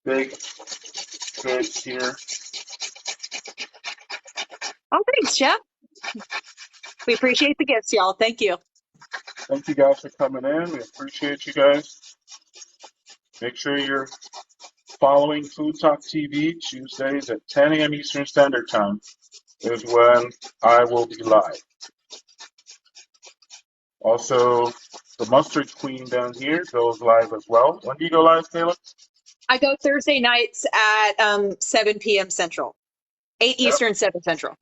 big figs here. Oh, thanks, Chef. We appreciate the gifts, y'all. Thank you. Thank you guys for coming in. We appreciate you guys. Make sure you're following Food Talk TV Tuesdays at 10 a.m. Eastern Standard Time is when I will be live. Also, the Mustard Queen down here goes live as well. When do you go live, Caleb? I go Thursday nights at 7 p.m. Central, 8 Yep. Eastern, 7 Central.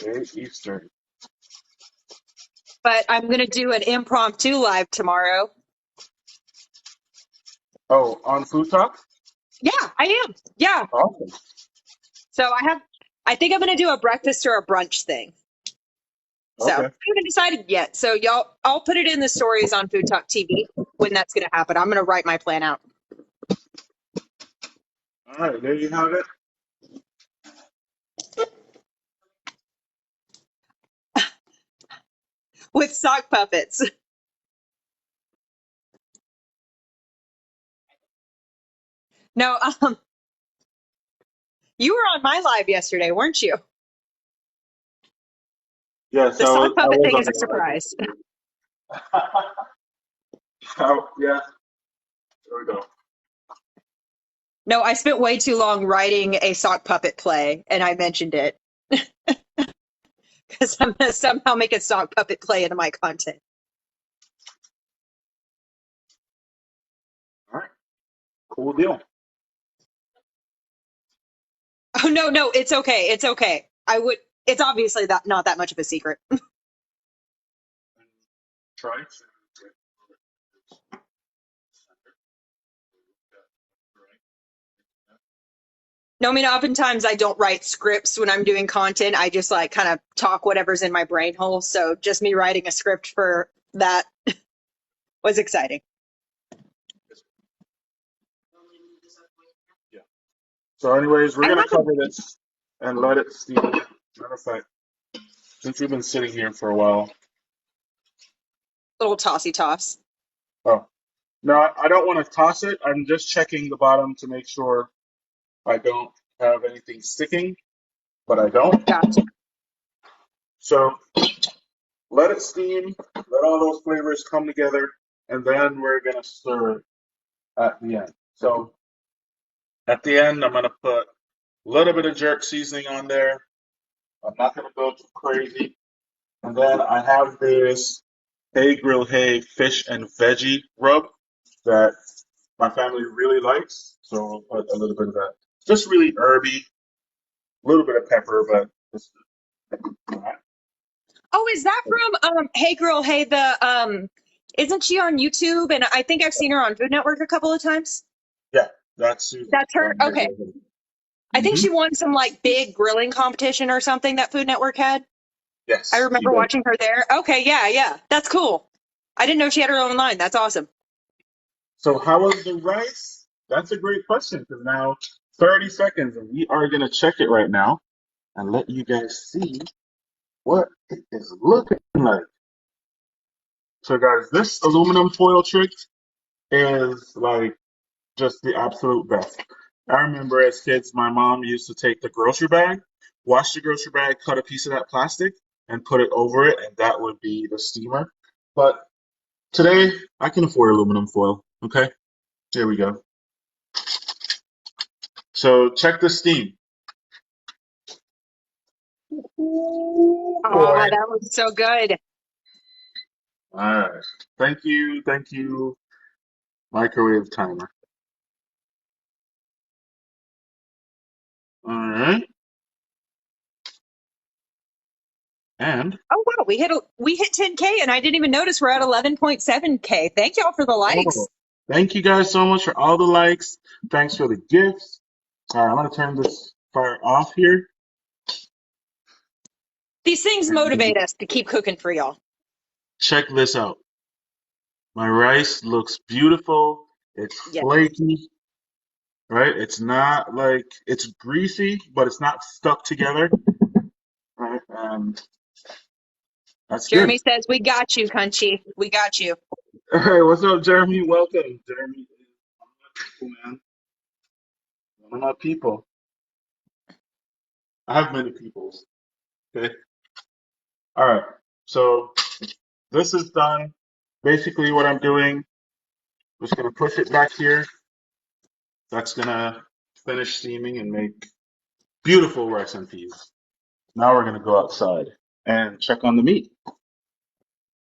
8 Eastern. But I'm going to do an impromptu live tomorrow. Oh, on Food Talk? Yeah, I am. Yeah. Awesome. So I think I'm going to do a breakfast or a brunch thing. So I Okay. haven't decided yet. So y'all, I'll put it in the stories on Food Talk TV when that's going to happen. I'm going to write my plan out. All right, there you have it. With sock puppets. No, you were on my live yesterday, weren't you? Yes, The I sock puppet was thing on is a the live surprise. yesterday. Yeah, there we go. No, I spent way too long writing a sock puppet play, and I mentioned it because I'm going to somehow make a sock puppet play into my content. All right, cool deal. Oh no, it's okay. It's okay. It's obviously not that much of a secret. Try it. No, I mean, oftentimes I don't write scripts when I'm doing content. I just like kind of talk whatever's in my brain hole. So just me writing a script for that was exciting. Yeah. So, anyways, we're I gonna have a cover this and let it steam. Matter of fact, since we've been sitting here for a while. little tossy toss. Oh, no, I don't want to toss it. I'm just checking the bottom to make sure I don't have anything sticking, but I don't. Gotcha. So let it steam, let all those flavors come together, and then we're gonna stir it at the end. So at the end, I'm gonna put a little bit of jerk seasoning on there. I'm not gonna go too crazy. And then I have this Hey Grill Hey fish and veggie rub that my family really likes. So we'll put a little bit of that. Just really herby, a little bit of pepper, but just Oh, is that from Hey Girl, Hey isn't she on YouTube? And I think I've seen her on Food Network a couple of times. yeah, that's Susan That's her. from Hey Okay. Grill Hey. I think Mm-hmm. she won some like big grilling competition or something that Food Network had. I Yes, she remember does. watching her there. Okay, yeah. That's cool. I didn't know she had her own line. That's awesome. So how was the rice? That's a great question because now 30 seconds and we are gonna check it right now and let you guys see what it is looking like. So guys, this aluminum foil trick is like just the absolute best. I remember as kids, my mom used to take the grocery bag, wash the grocery bag, cut a piece of that plastic, and put it over it, and that would be the steamer. But today, I can afford aluminum foil. Okay, here we go. So check the steam. Oh, Boy. that was so good. All right. Thank you, microwave timer. All right. And Oh wow, we hit 10K and I didn't even notice we're at 11.7K. Thank y'all for the likes. oh, thank you guys so much for all the likes. Thanks for the gifts. All right, I'm gonna turn this fire off here. These things And motivate us to keep cooking for y'all. check this out. My rice looks beautiful. It's Yeah. flaky, right? It's not like it's greasy, but it's not stuck together, right? And that's good. Jeremy says, we got you, Crunchy. We got you. Hey, what's up, Jeremy? Welcome. Jeremy is one of my people, man. One of my people. I have many peoples. Okay. All right. So this is done. Basically, what I'm doing, just gonna push it back here. That's gonna finish steaming and make beautiful rice and peas. Now we're gonna go outside and check on the meat.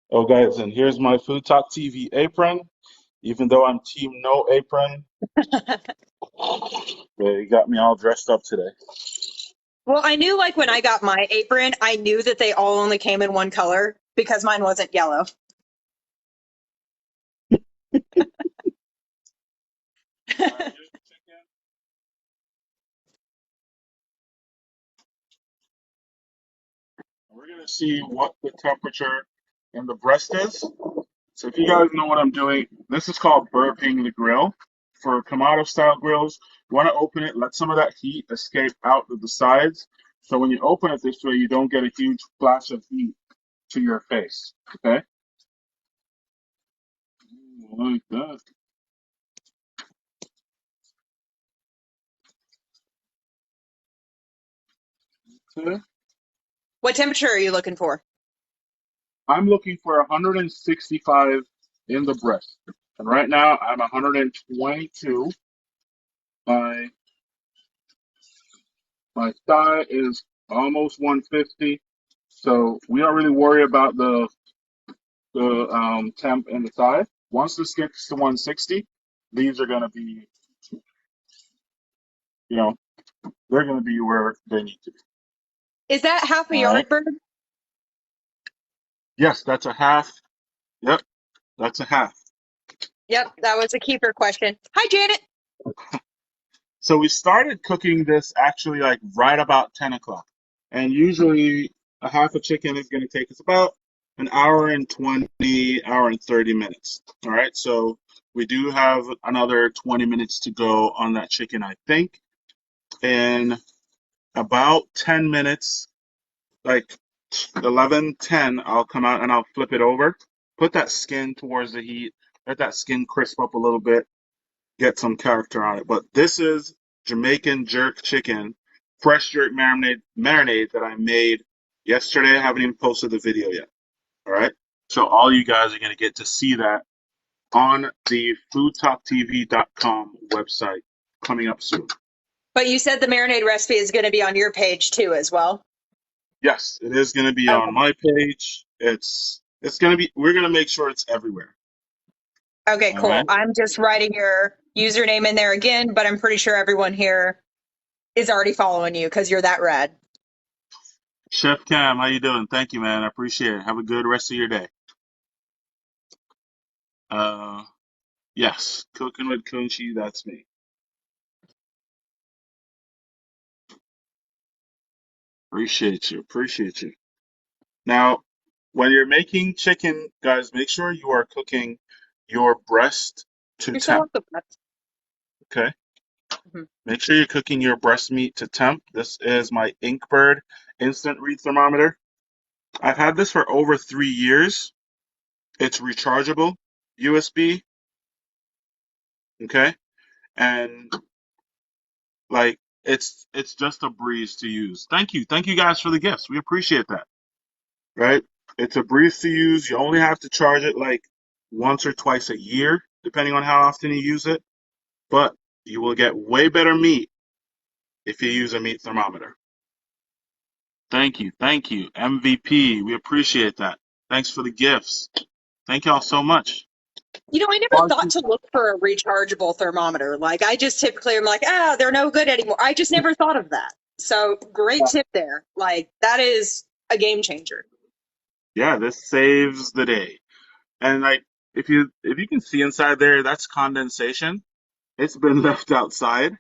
Oh, guys, and here's my Food Talk TV apron. Even though I'm team no apron, they got me all dressed up today. Well, I knew like when I got my apron, I knew that they all only came in one color because mine wasn't yellow. Here's the chicken. We're gonna see what the temperature in the breast is. So if you guys know what I'm doing, this is called burping the grill. For Kamado style grills, you want to open it, let some of that heat escape out of the sides. So when you open it this way, you don't get a huge flash of heat to your face. Okay? Like that. Okay. What temperature are you looking for? I'm looking for 165 in the breast. And right now I'm 122. My my thigh is almost 150. So we don't really worry about the temp in the thigh. Once this gets to 160, these are gonna be, you know, they're gonna be where they need to be. Is that half a All right. yard bird? Yes, that's a half. Yep, that's a half. Yep, that was a keeper question. Hi, Janet. So we started cooking this actually like right about 10 o'clock. And usually a half a chicken is going to take us about an hour and 20, hour and 30 minutes. All right. So we do have another 20 minutes to go on that chicken, I think. In about 10 minutes, like 11:10, I'll come out and I'll flip it over, put that skin towards the heat, let that skin crisp up a little bit, get some character on it. But this is Jamaican jerk chicken, fresh jerk marinade that I made yesterday. I haven't even posted the video yet. All right. So all you guys are gonna get to see that on the foodtalktv.com website coming up soon. But you said the marinade recipe is going to be on your page too, as well. Yes, it is gonna be on Okay. my page. It's gonna be we're gonna make sure it's everywhere. Okay, All cool. right. I'm just writing your username in there again, but I'm pretty sure everyone here is already following you because you're that rad. Chef Cam, how you doing? Thank you, man. I appreciate it. Have a good rest of your day. Uh, yes, cooking with Kunchi, that's me. Appreciate you. Appreciate you. Now, when you're making chicken, guys, make sure you are cooking your breast to You're so temp. welcome. Okay. Mhm. Make sure you're cooking your breast meat to temp. This is my Inkbird instant read thermometer. I've had this for over 3 years. It's rechargeable, USB. Okay. And like it's just a breeze to use. Thank you. Thank you guys for the gifts. We appreciate that. Right? It's a breeze to use. You only have to charge it like once or twice a year, depending on how often you use it. But you will get way better meat if you use a meat thermometer. Thank you. Thank you. MVP. We appreciate that. Thanks for the gifts. Thank y'all so much. You know, I never thought to look for a rechargeable thermometer. Like, I just typically am like, they're no good anymore. I just never thought of that. So, great tip there. Like, that is a game changer. Yeah, this saves the day. And like if you can see inside there, that's condensation. It's been left outside,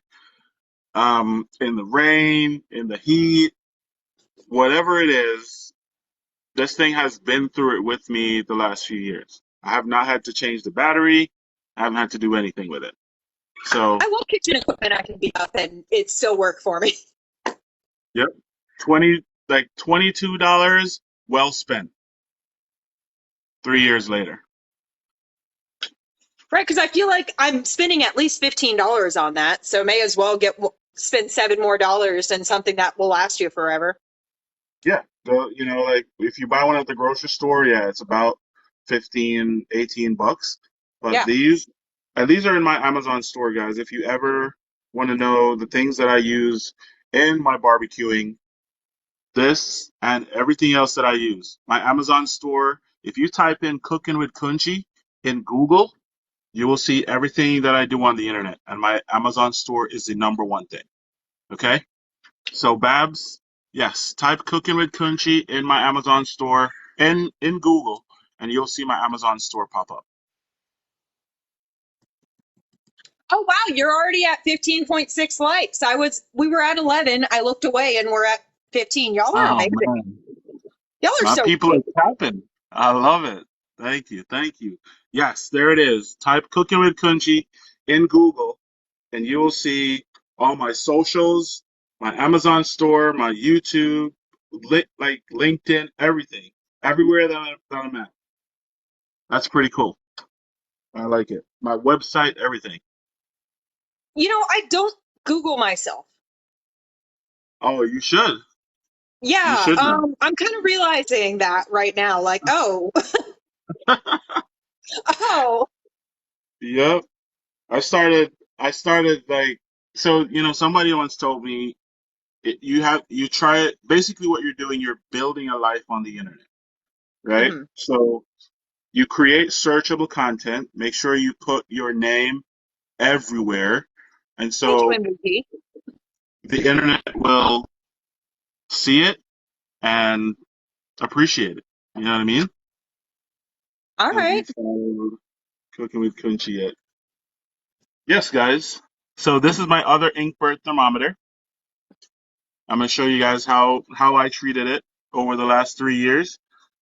in the rain, in the heat, whatever it is. This thing has been through it with me the last few years. I have not had to change the battery. I haven't had to do anything with it. So, I love kitchen equipment I can beat up and it still work for me. yep, 22, well spent. 3 years later. Right, because I feel like I'm spending at least $15 on that, so may as well spend $7 more than something that will last you forever. Yeah, like if you buy one at the grocery store, yeah, it's about 15, 18 bucks. But Yeah. these are in my Amazon store, guys. If you ever want to know the things that I use in my barbecuing, this and everything else that I use, my Amazon store, if you type in cooking with Kunchi in Google, you will see everything that I do on the internet. And my Amazon store is the number one thing. Okay? So Babs, yes, type cooking with Kunchi in my Amazon store in Google, and you'll see my Amazon store pop up. Oh wow, you're already at 15.6 likes. We were at 11. I looked away and we're at 15. Y'all are Oh amazing. man, Y'all are my so people good. are tapping. I love it. Thank you, thank you. Yes, there it is. Type cooking with Kunchi in Google, and you will see all my socials, my Amazon store, my YouTube, like LinkedIn, everything, everywhere that I'm at. That's pretty cool. I like it. My website, everything. I don't Google myself. Oh, you should. You Yeah, should know. I'm kind of realizing that right now. Like, oh, oh, Yep. I started like, so, somebody once told me you try it. Basically what you're doing, you're building a life on the internet, right? hmm So you create searchable content, make sure you put your name everywhere. And thank you, so MVP. the internet will see it and appreciate it. You know what I mean? All Have you right. followed Cooking with Kunchi yet? Yes, guys. So this is my other Inkbird thermometer. I'm gonna show you guys how I treated it over the last 3 years.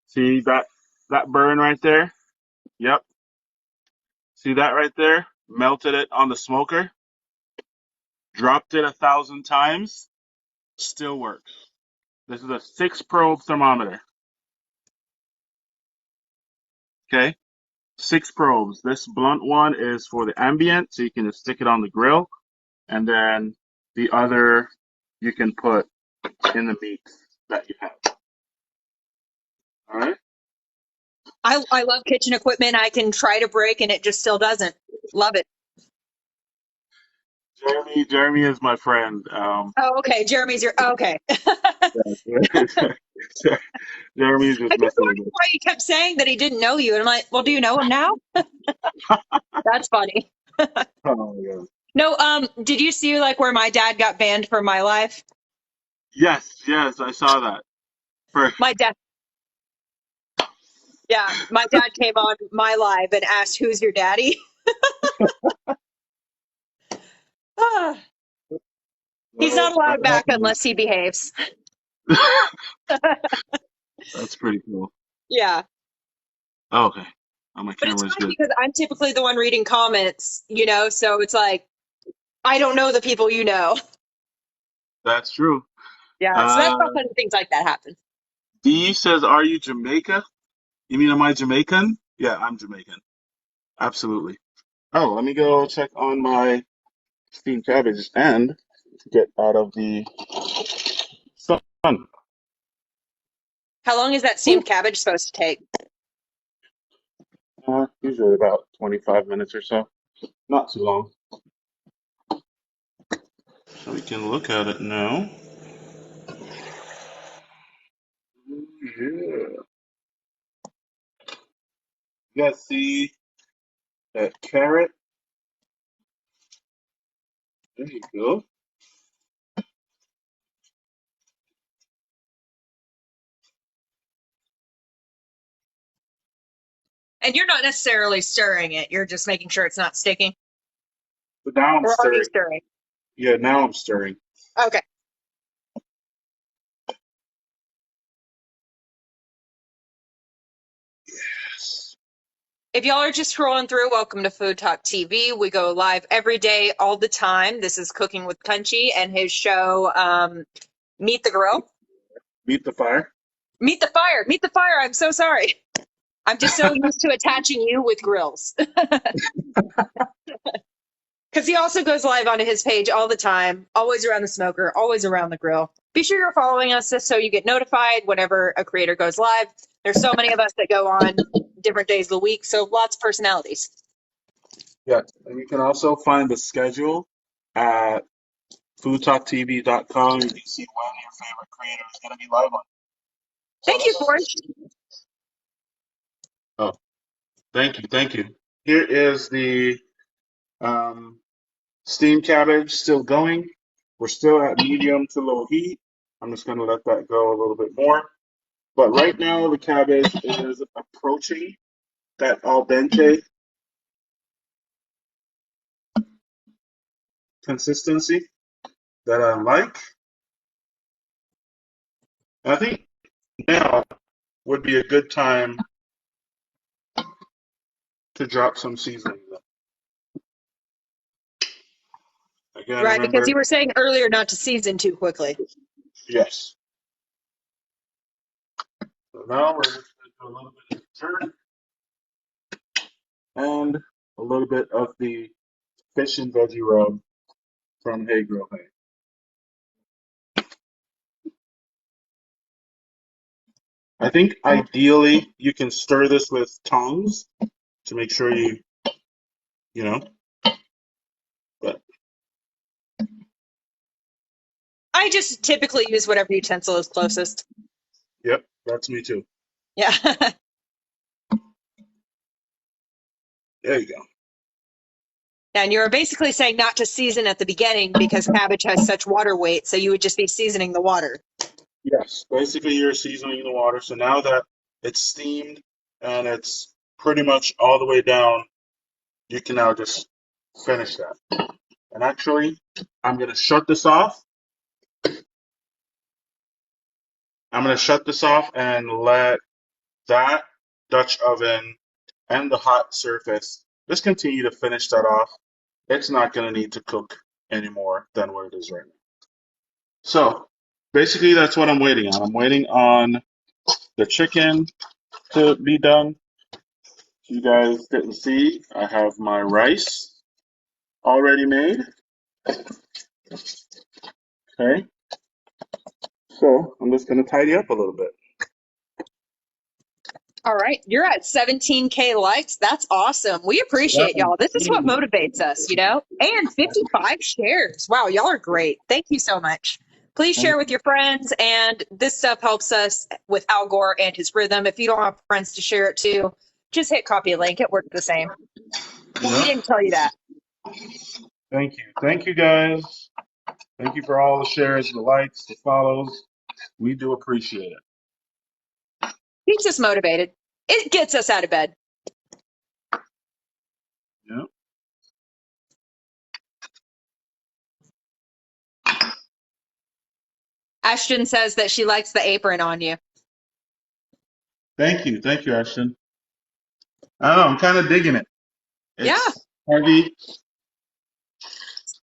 See that burn right there? Yep. See that right there? Melted it on the smoker, dropped it 1,000 times, still works. This is a 6 probe thermometer. Okay, 6 probes. This blunt one is for the ambient, so you can just stick it on the grill, and then the other you can put in the meat that you have. All right. I love kitchen equipment I can try to break and it just still doesn't. Love it. Jeremy is my friend. Oh, okay. Jeremy's your okay. Jeremy is I just kept messing wondering with why he kept saying that he didn't know you. And I'm like, well, do you know him now? That's funny. us. Oh my God. No, did you see like where my dad got banned from my live? Yes, yes, I saw that. For, My dad, yeah, my dad came on my live and asked, "Who's your daddy?" Ah, he's not that allowed back happens. unless he behaves. That's pretty cool. Yeah, Oh, okay. Oh, my but it's camera's funny good. because I'm typically the one reading comments, so it's like I don't know the people you know. That's true. Yeah, so that's Uh, how funny things like that happen. D says, "Are you Jamaica? You mean am I Jamaican? Yeah, I'm Jamaican. Absolutely." Oh, let me go check on my steamed cabbage and get out of the sun. How long is that Whew. steamed cabbage supposed to take? Usually about 25 minutes or so. Not too long. So we can look at it now. Yeah. You guys see that carrot? There you go. And you're not necessarily stirring it. You're just making sure it's not sticking. But now I'm Or are you stirring. stirring? Yeah, now I'm stirring. Okay. Yes. If y'all are just scrolling through, welcome to Food Talk TV. We go live every day, all the time. This is Cooking with Punchy and his show, Meet the Grill. Meet the fire. Meet the Fire. Meet the Fire. I'm so sorry. I'm just so used to attaching you with grills. Because he also goes live onto his page all the time, always around the smoker, always around the grill. Be sure you're following us just so you get notified whenever a creator goes live. There's so many of us that go on different days of the week, so lots of personalities. Yeah, and you can also find the schedule at FoodTokTV.com. You can see when your favorite creator is going to be live on. So Thank this you, is. Forge. Oh, thank you. Here is the steamed cabbage still going. We're still at medium to low heat. I'm just going to let that go a little bit more. But right now, the cabbage is approaching that al dente consistency that I like. And I think now would be a good time to drop some seasoning. Again, Right, because remember, you were saying earlier not to season too quickly. yes. So now we're just going to do a little bit of jerk and a little bit of the fish and veggie rub from Hey Girl Hey. I think ideally you can stir this with tongs to make sure you know, but I just typically use whatever utensil is closest. yep, that's me too. Yeah. There you go. And you were basically saying not to season at the beginning because cabbage has such water weight, so you would just be seasoning the water. Yes, basically you're seasoning the water. So now that it's steamed and it's pretty much all the way down, you can now just finish that. And actually, I'm going to shut this off. I'm going to shut this off and let that Dutch oven and the hot surface just continue to finish that off. It's not going to need to cook any more than what it is right now. So basically, that's what I'm waiting on. I'm waiting on the chicken to be done. You guys didn't see, I have my rice already made. Okay, so I'm just going to tidy up a little bit. All right. You're at 17K likes. That's awesome. We appreciate y'all. This is what motivates us, you know? And 55 shares. Wow, y'all are great. Thank you so much. Please share with your friends. And this stuff helps us with Al Gore and his rhythm. If you don't have friends to share it to, just hit copy a link. It works the same. But we didn't tell you that. Thank you. Thank you, guys. Thank you for all the shares, the likes, the follows. We do appreciate it. Keeps us motivated. It gets us out of bed. Yeah. Ashton says that she likes the apron on you. Thank you. Thank you, Ashton. I don't know. I'm kind of digging it. It's heavy.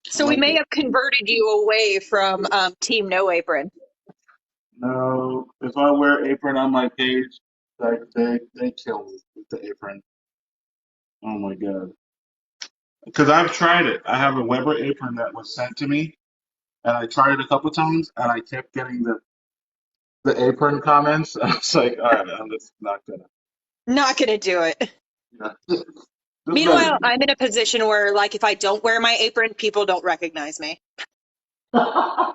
So we may have converted you away from Team No Apron. No, if I wear apron on my page, like they kill me with the apron. Oh my God. Because I've tried it. I have a Weber apron that was sent to me, and I tried it a couple times, and I kept getting the apron comments. I was like, all right, I'm just not gonna. Not going to do it. Just Meanwhile, I'm in a position where, like, if I don't wear my apron, people don't recognize me. because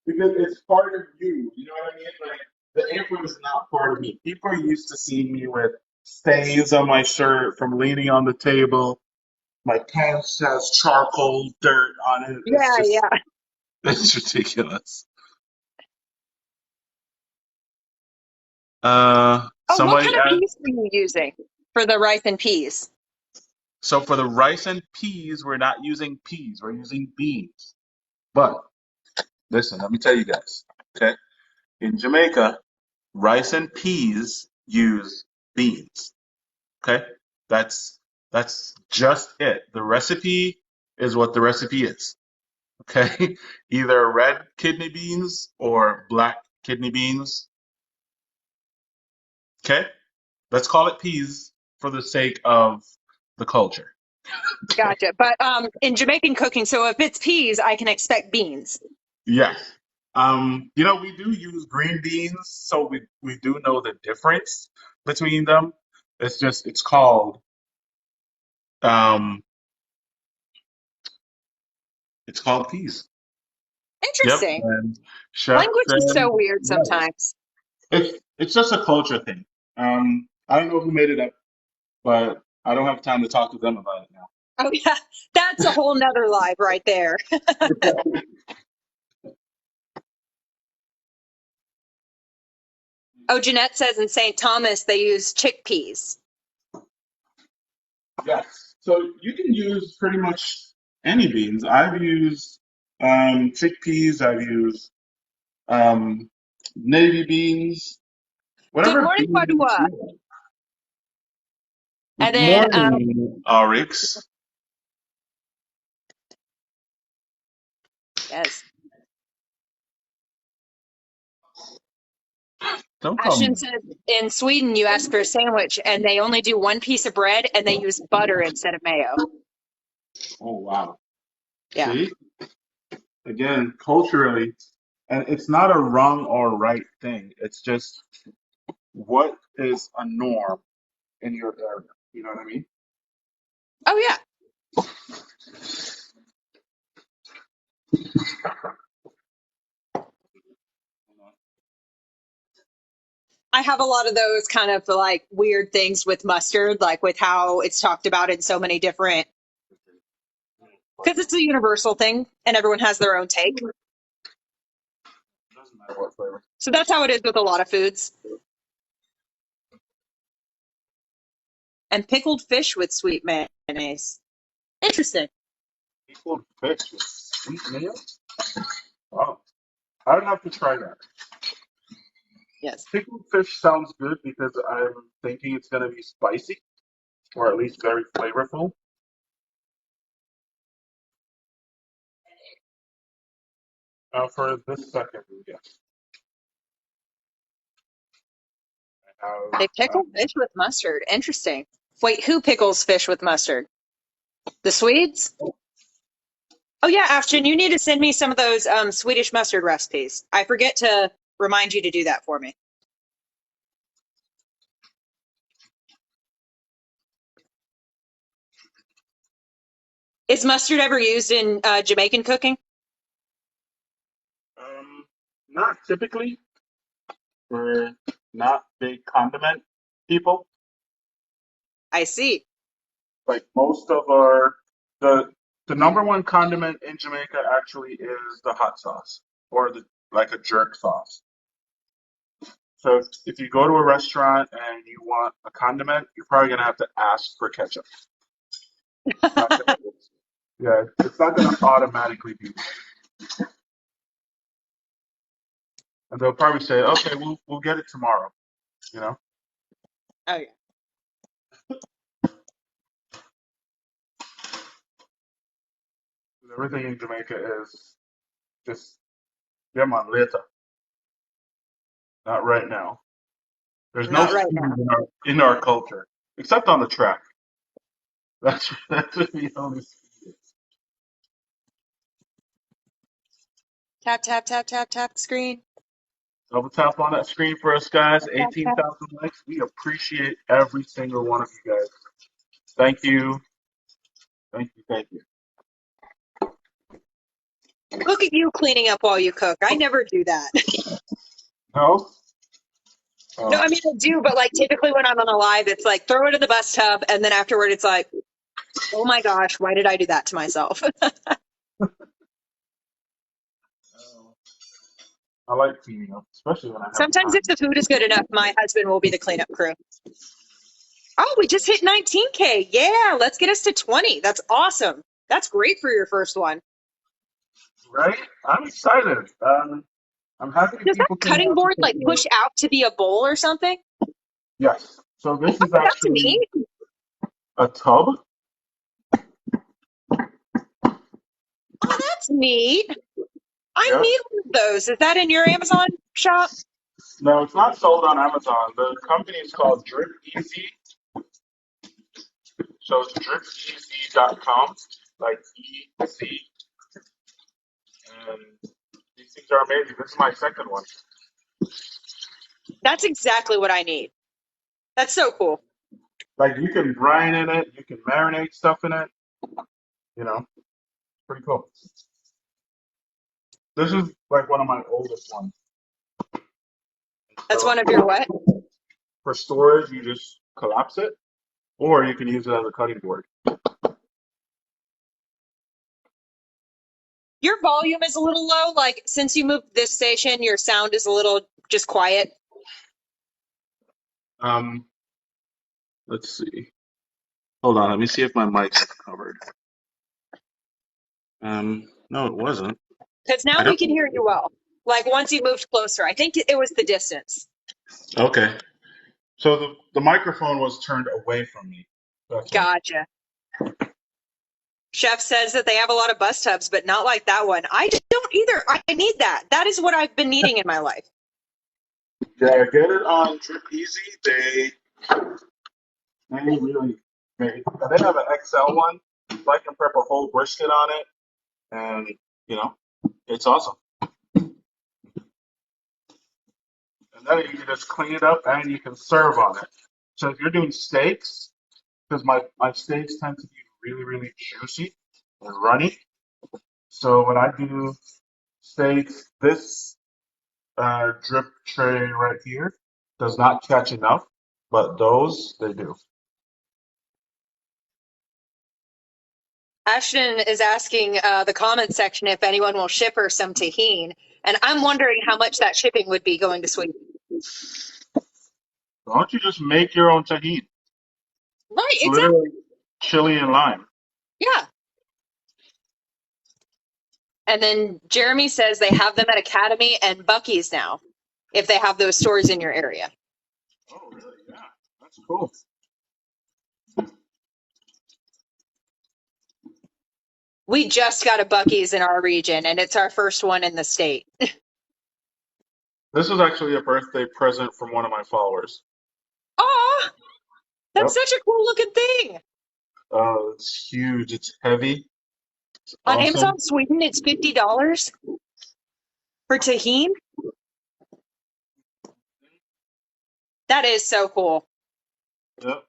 it's part of you. You know what I mean? Like the apron is not part of me. People are used to seeing me with stains on my shirt from leaning on the table. My pants has charcoal dirt on it. It's just, Yeah. it's ridiculous. Oh, Oh, what Somebody kind of asked. peas are you using for the rice and peas? So for the rice and peas, we're not using peas. We're using beans. But listen, let me tell you guys. Okay, in Jamaica, rice and peas use beans. Okay, that's that's just it. The recipe is what the recipe is. Okay, either red kidney beans or black kidney beans. Okay, let's call it peas for the sake of the culture. Okay. Gotcha. But in Jamaican cooking, so if it's peas, I can expect beans. Yes. We do use green beans, so we do know the difference between them. It's called um it's called peas. Yep. Interesting. And chef Language is said so weird yes. sometimes. It's just a culture thing. I don't know who made it up, but I don't have time to talk to them about it now. Oh yeah, that's a whole nother live right there. Oh, Jeanette says in St. Thomas they use chickpeas. Yes. So you can use pretty much any beans. I've used chickpeas. I've used um, navy beans. Good Whatever morning, beans. Padua. Yeah. And then Morning, Rix. yes, Don't call me. Ashton says in Sweden you ask for a sandwich and they only do one piece of bread and they use butter instead of mayo. Oh wow. Yeah. See, again, culturally, and it's not a wrong or right thing. It's just what is a norm in your area. You know what I mean? Oh yeah. I have a lot of those kind of like weird things with mustard, like with how it's talked about in so many different, because it's a universal thing and everyone has their own take. Doesn't matter what flavor. So that's how it is with a lot of foods. And pickled fish with sweet mayonnaise. Interesting. Pickled fish with sweet mayo. Wow, I'd have to try that. Yes. Pickled fish sounds good because I'm thinking it's gonna be spicy or at least very flavorful. For this second, yes, I They have. pickle fish with mustard. Interesting. Wait, who pickles fish with mustard? The Swedes? Oh yeah, Ashton, you need to send me some of those Swedish mustard recipes. I forget to remind you to do that for me. Is mustard ever used in Jamaican cooking? Not typically. We're not big condiment people. I see. Like most of our the number one condiment in Jamaica actually is the hot sauce or the like a jerk sauce. So if you go to a restaurant and you want a condiment, you're probably gonna have to ask for ketchup. It's not gonna, yeah, it's not gonna automatically be. And they'll probably say, okay, we'll get it tomorrow. You know, Oh yeah. everything in Jamaica is just yeah, man, later, not right now. There's no Not right speed now. in our culture, except on the track. That's the only speed. Tap, tap, tap, tap, tap the screen. Double tap on that screen for us, guys. Tap, tap. 18,000 likes. We appreciate every single one of you guys. Thank you. Thank you. Thank you. Look at you cleaning up while you cook. I never do that. No? No, Oh, I mean I do, but like typically when I'm on a live, it's like throw it in the bus tub, and then afterward, it's like, oh my gosh, why did I do that to myself? I like cleaning up, especially when I have the Sometimes time. if the food is good enough, my husband will be the cleanup crew. Oh, we just hit 19K. Yeah, let's get us to 20. That's awesome. That's great for your first one. Right? I'm excited. I'm happy Does that people came cutting out to board like support. push out to be a bowl or something? Yes. So this Oh, is that's actually neat. a tub. Oh, that's neat. I Yep. need one of those. Is that in your Amazon shop? No, it's not sold on Amazon. The company is called Drip Easy. So it's dripeasy.com, like EC. And these things are amazing. This is my second one. That's exactly what I need. That's so cool. Like you can brine in it, you can marinate stuff in it. You know, pretty cool. This is like one of my oldest ones. That's So one of your what? for storage, you just collapse it, or you can use it as a cutting board. Your volume is a little low. Like since you moved this station, your sound is a little just quiet. Um, let's see. Hold on, let me see if my mic's covered. No, it wasn't. Because I now we don't. can hear you well. Like once you moved closer, I think it was the distance. Okay. So the microphone was turned away from me. That's why. Gotcha. Chef says that they have a lot of bus tubs, but not like that one. I don't either. I need that. That is what I've been needing in my life. Yeah, get it on Drip Easy. They really made. They have an XL one. So I can prep a whole brisket on it, and you know, it's awesome. And then you can just clean it up and you can serve on it. So if you're doing steaks, because my steaks tend to be really, really juicy and runny. So when I do steaks, this drip tray right here does not catch enough, but those they do. Ashton is asking the comment section if anyone will ship her some tahine. And I'm wondering how much that shipping would be going to Sweden. Why don't you just make your own tahini? Right, It's exactly. literally chili and lime. Yeah. And then Jeremy says they have them at Academy and Bucky's now, if they have those stores in your area. Oh, really? Yeah, that's cool. We just got a Bucky's in our region, and it's our first one in the state. This was actually a birthday present from one of my followers. Aw, that's Yep. such a cool looking thing. It's huge. It's heavy. It's On awesome. Amazon Sweden, it's $50 for tahine. That is so cool. Yep.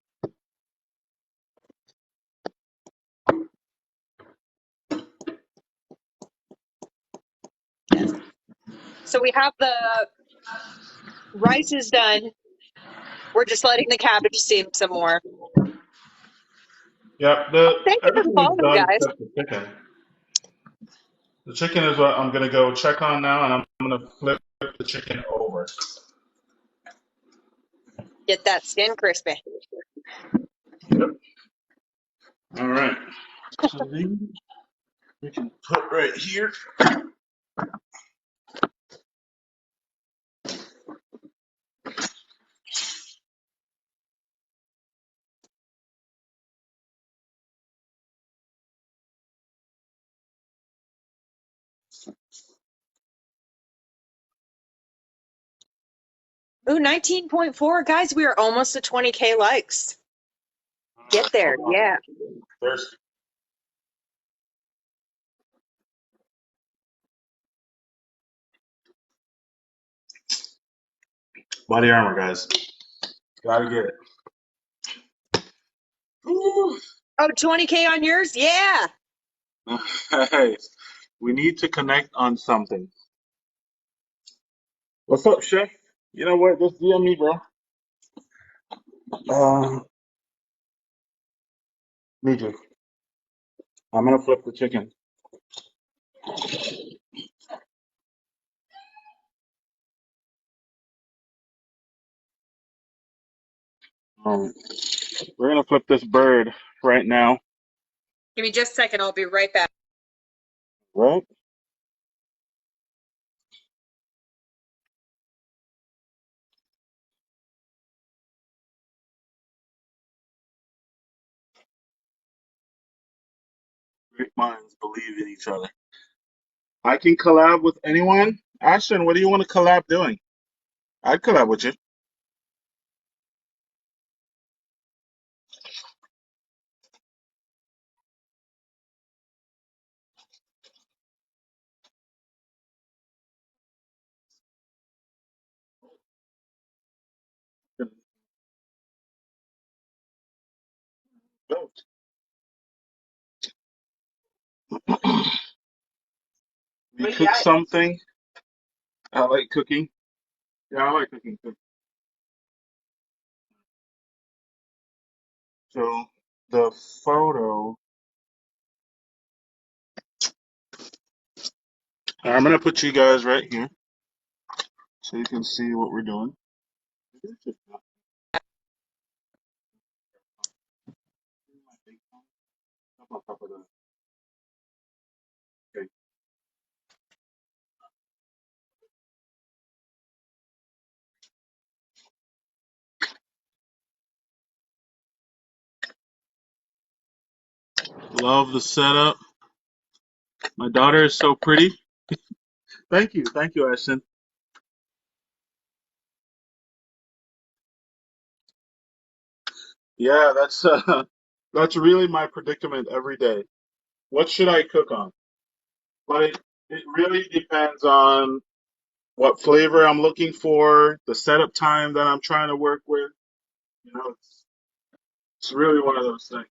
So we have the rice is done. We're just letting the cabbage steam some more. Yep. Thank you for Everything is following, done guys. except the chicken. The chicken is what I'm gonna go check on now, and I'm gonna flip the chicken over. Get that skin crispy. Yep. All right. So these we can put right here. Ooh, 19.4. Guys, we are almost to 20K likes. Get there. Hold on. Yeah. Thirsty. Body armor, guys. Gotta get it. Ooh. Oh, 20K on yours? Yeah. Hey, we need to connect on something. What's up, chef? You know what? Just DM me, bro. Need you. I'm gonna flip the chicken. We're gonna flip this bird right now. Give me just a second. I'll be right back. Right? Great minds believe in each other. I can collab with anyone. Ashton, what do you want to collab doing? I'd collab with you. We cook something. I like cooking. Yeah, I like cooking too. So the photo. I'm gonna put you guys right here so you can see what we're doing. Okay. Love the setup. My daughter is so pretty. Thank you, Ashton. Yeah, that's really my predicament every day. What should I cook on? But it really depends on what flavor I'm looking for, the setup time that I'm trying to work with. You know, it's really one of those things.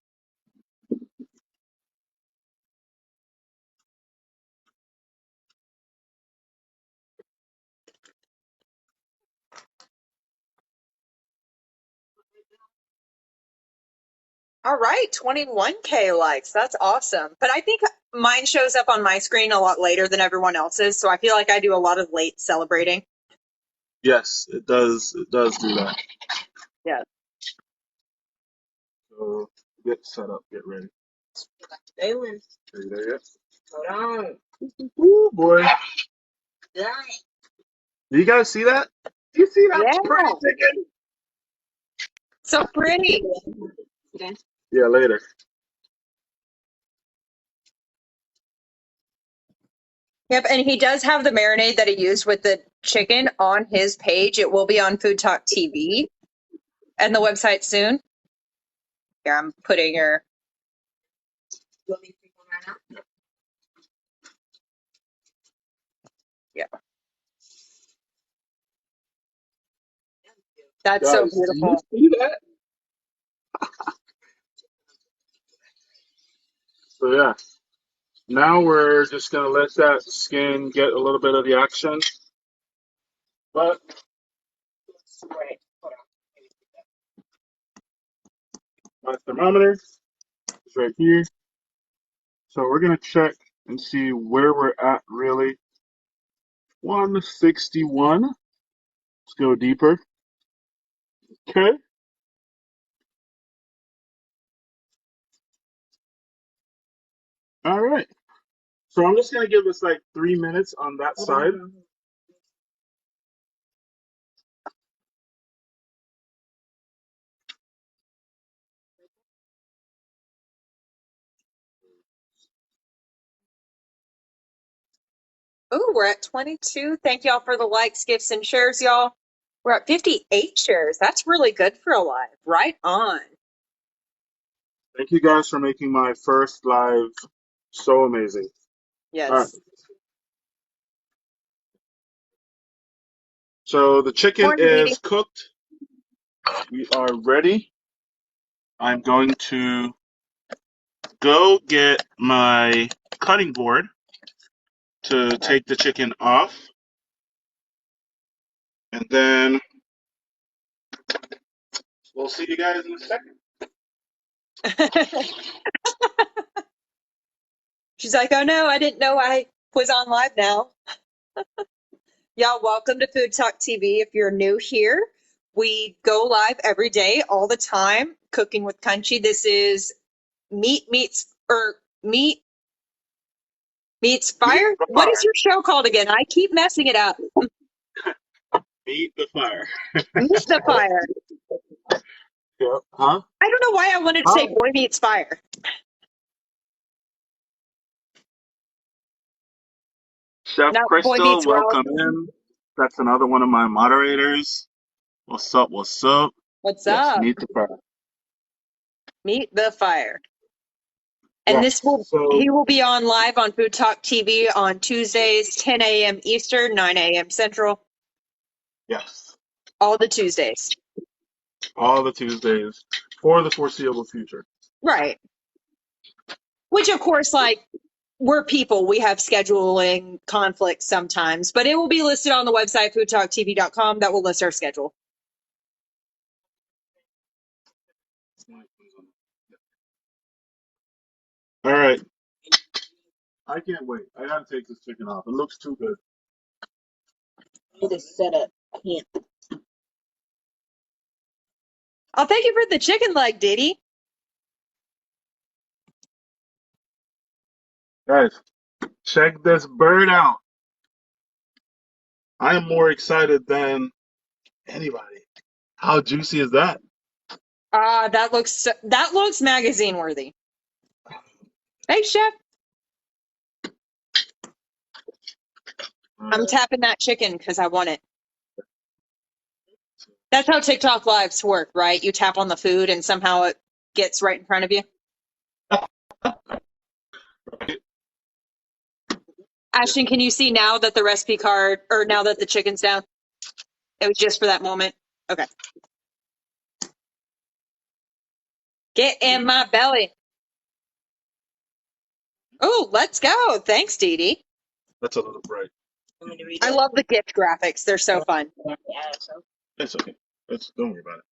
All right, 21K likes. That's awesome. But I think mine shows up on my screen a lot later than everyone else's, so I feel like I do a lot of late celebrating. Yes, it does. It does do that. Yeah. So get set up, get ready. Jalen, Are you there yet? hold on. Ooh, boy. Yeah. Do you guys see that? Do you see that Yeah. pretty chicken? So pretty. Okay. Yeah, later. Yep, and he does have the marinade that he used with the chicken on his page. It will be on Food Talk TV and the website soon. Here, I'm putting your. You want me to take one right now? Yeah, that's so Guys, do you beautiful. see that? So yeah, now we're just gonna let that skin get a little bit of the action. But Right. Hold my thermometer is right here. So we're gonna check and see where we're at really. 161. Let's go deeper. Okay. All right. So I'm just gonna give us like 3 minutes on that side. on. Ooh, we're at 22. Thank y'all for the likes, gifts, and shares, y'all. We're at 58 shares. That's really good for a live. Right on. Thank you guys for making my first live so amazing. All right. Yes. So the chicken Morning, is Edie. cooked. We are ready. I'm going to go get my cutting board to take the chicken off. And then we'll see you guys in a second. She's like, oh no, I didn't know I was on live now. Y'all, welcome to Food Talk TV. If you're new here, We go live every day, all the time, cooking with Country. This is Meat Meets Meet Fire. the What is fire. your show called again? I keep messing it up. Meet the fire. Meet the Fire. Yep. Huh? I don't know why I wanted to say Huh? Boy Meets Fire. Chef Not Boy Crystal, Meets World. welcome in. That's another one of my moderators. What's up? What's up? What's Yes, up? meet the fire. Meet the Fire. And Yes. So, he will be on live on Food Talk TV on Tuesdays, 10 a.m. Eastern, 9 a.m. Central, yes, all the Tuesdays. all the Tuesdays for the foreseeable future. Right. Which, of course, like, we're people. We have scheduling conflicts sometimes, but it will be listed on the website, foodtalktv.com. That will list our schedule. All right. I can't wait. I gotta take this chicken off. It looks too good. I need to set up. I can't. Oh, thank you for the chicken leg, Diddy. Guys, check this bird out. I am more excited than anybody. How juicy is that? That looks magazine worthy. Thanks, Chef. I'm tapping that chicken because I want it. That's how TikTok lives work, right? You tap on the food and somehow it gets right in front of you. Ashton, can you see now that the recipe card, or now that the chicken's down? It was just for that moment. Okay. Get in my belly. Oh, let's go. Thanks, Dee Dee. That's a little bright. Want me to read I it? love the gift graphics. They're so fun. Yeah, so. It's okay. Don't worry about it.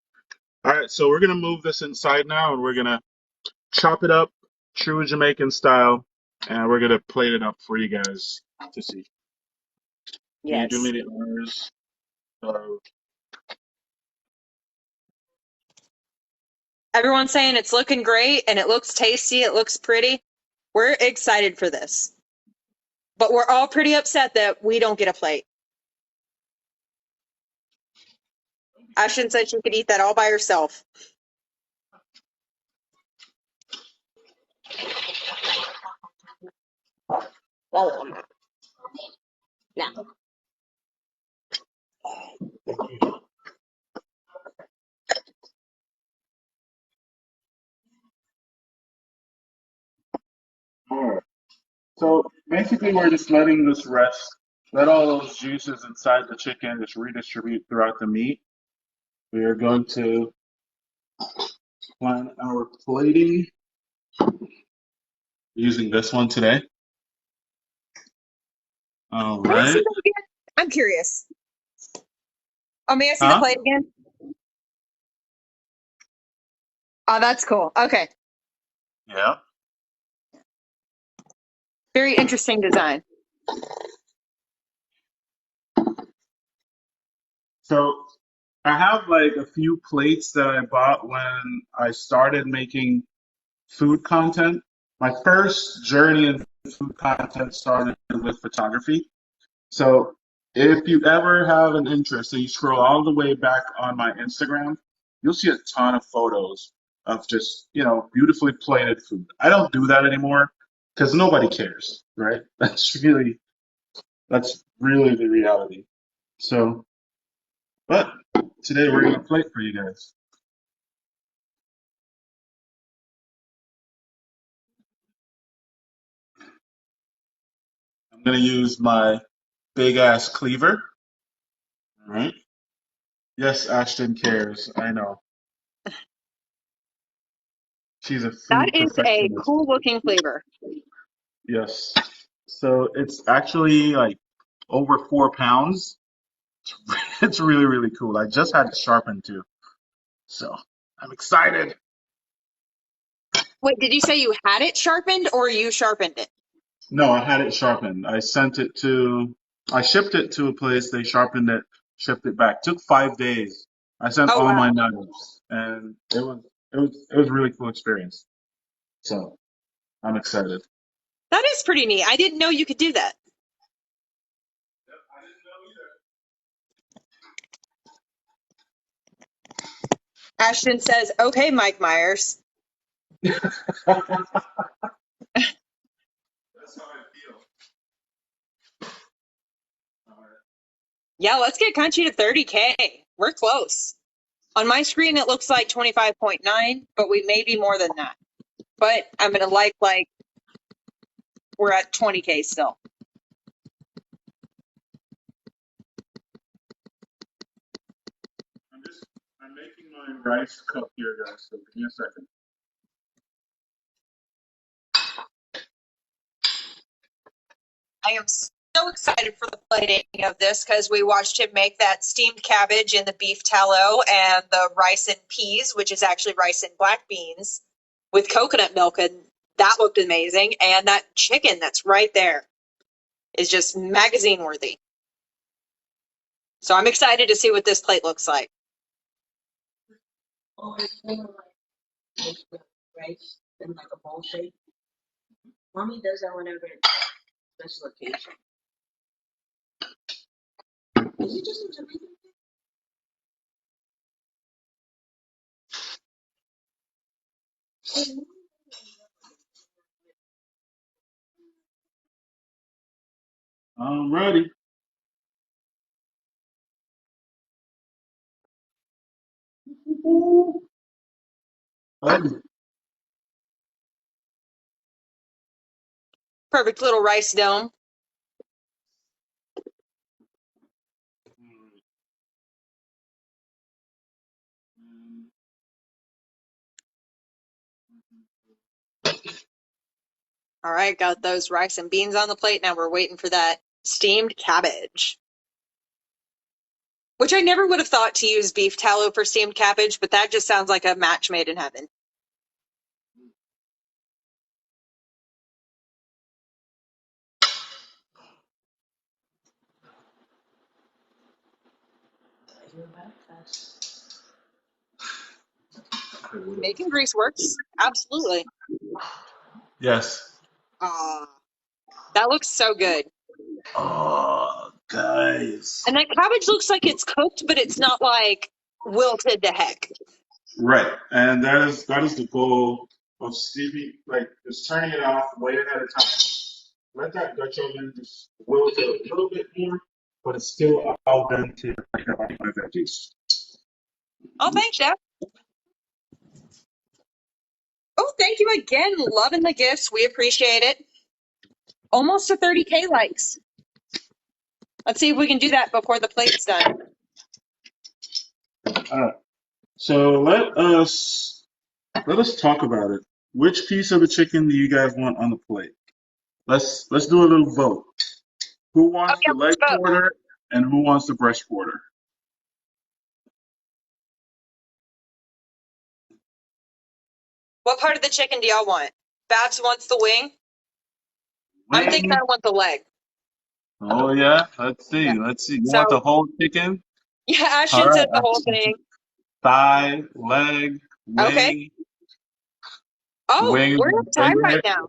All right, so we're gonna move this inside now, and we're gonna chop it up, true Jamaican style, and we're gonna plate it up for you guys to see. Can you do me Yes. the honors of Everyone's saying it's looking great and it looks tasty. It looks pretty. We're excited for this. But we're all pretty upset that we don't get a plate. Ashton said she could eat that all by herself. Well, now. All right. So basically, we're just letting this rest. Let all those juices inside the chicken just redistribute throughout the meat. We are going to plan our plating using this one today. All May I see right. that again? I'm curious. Oh, may I see the Huh? plate again? Oh, that's cool. Okay. Yeah. Very interesting design. So I have like a few plates that I bought when I started making food content. My first journey in food content started with photography. So if you ever have an interest and you scroll all the way back on my Instagram, you'll see a ton of photos of just, beautifully plated food. I don't do that anymore because nobody cares, right? That's really the reality. So, but today we're gonna plate for you guys. I'm gonna use my big ass cleaver. All right. Yes, Ashton cares. I know. She's a That food is a perfectionist. cool looking flavor. Yes. So it's actually like over 4 pounds. It's really, really cool. I just had it sharpened too. So I'm excited. Wait, did you say you had it sharpened or you sharpened it? No, I had it sharpened. I shipped it to a place, they sharpened it, shipped it back. Took 5 days. I sent Oh all wow, my nuggets, and it was a really cool experience. So I'm excited. that is pretty neat. I didn't know you could do that. Ashton says, "Okay, Mike Myers." That's how I feel. All right. Yeah, let's get Country to 30K. We're close. On my screen, it looks like 25.9, but we may be more than that. But I'm gonna like we're at 20K still. I'm making my rice cup here, guys. So give me a second. I am so excited for the plating of this because we watched him make that steamed cabbage in the beef tallow and the rice and peas, which is actually rice and black beans with coconut milk, and that looked amazing. And that chicken that's right there is just magazine worthy. So I'm excited to see what this plate looks like. Oh, it's kind of like make the rice in like a bowl shape. Mommy does that whenever it's a special occasion. Is it just in Jamaica? I'm ready. Oh, Perfect little rice dome. All right, got those rice and beans on the plate. Now we're waiting for that steamed cabbage, which I never would have thought to use beef tallow for steamed cabbage, but that just sounds like a match made in heaven. You're back fast. Bacon grease works. Absolutely. yes. Ah, that looks so good. Oh, guys. And that cabbage looks like it's cooked, but it's not like wilted to heck. Right, and that is the goal of steaming, like just turning it off way ahead of time. Let that Dutch oven just wilt it a little bit more, but it's still al dente like my veggies. Oh, thanks, Chef. Oh, thank you again. Loving the gifts. We appreciate it. Almost to 30K likes. Let's see if we can do that before the plate's done. All right, so let us talk about it. Which piece of the chicken do you guys want on the plate? Let's do a little vote. Who Oh, wants yeah, the leg let's vote. quarter and who wants the breast quarter? What part of the chicken do y'all want? Babs wants the wing. I'm thinking Wing. I want the leg. Oh yeah. Let's Yeah. see. Let's see. You want So, the whole chicken? yeah, All Ashton said the whole right. thing. Thigh, leg, Okay. wing, Oh, wing is we're my in time right favorite. now.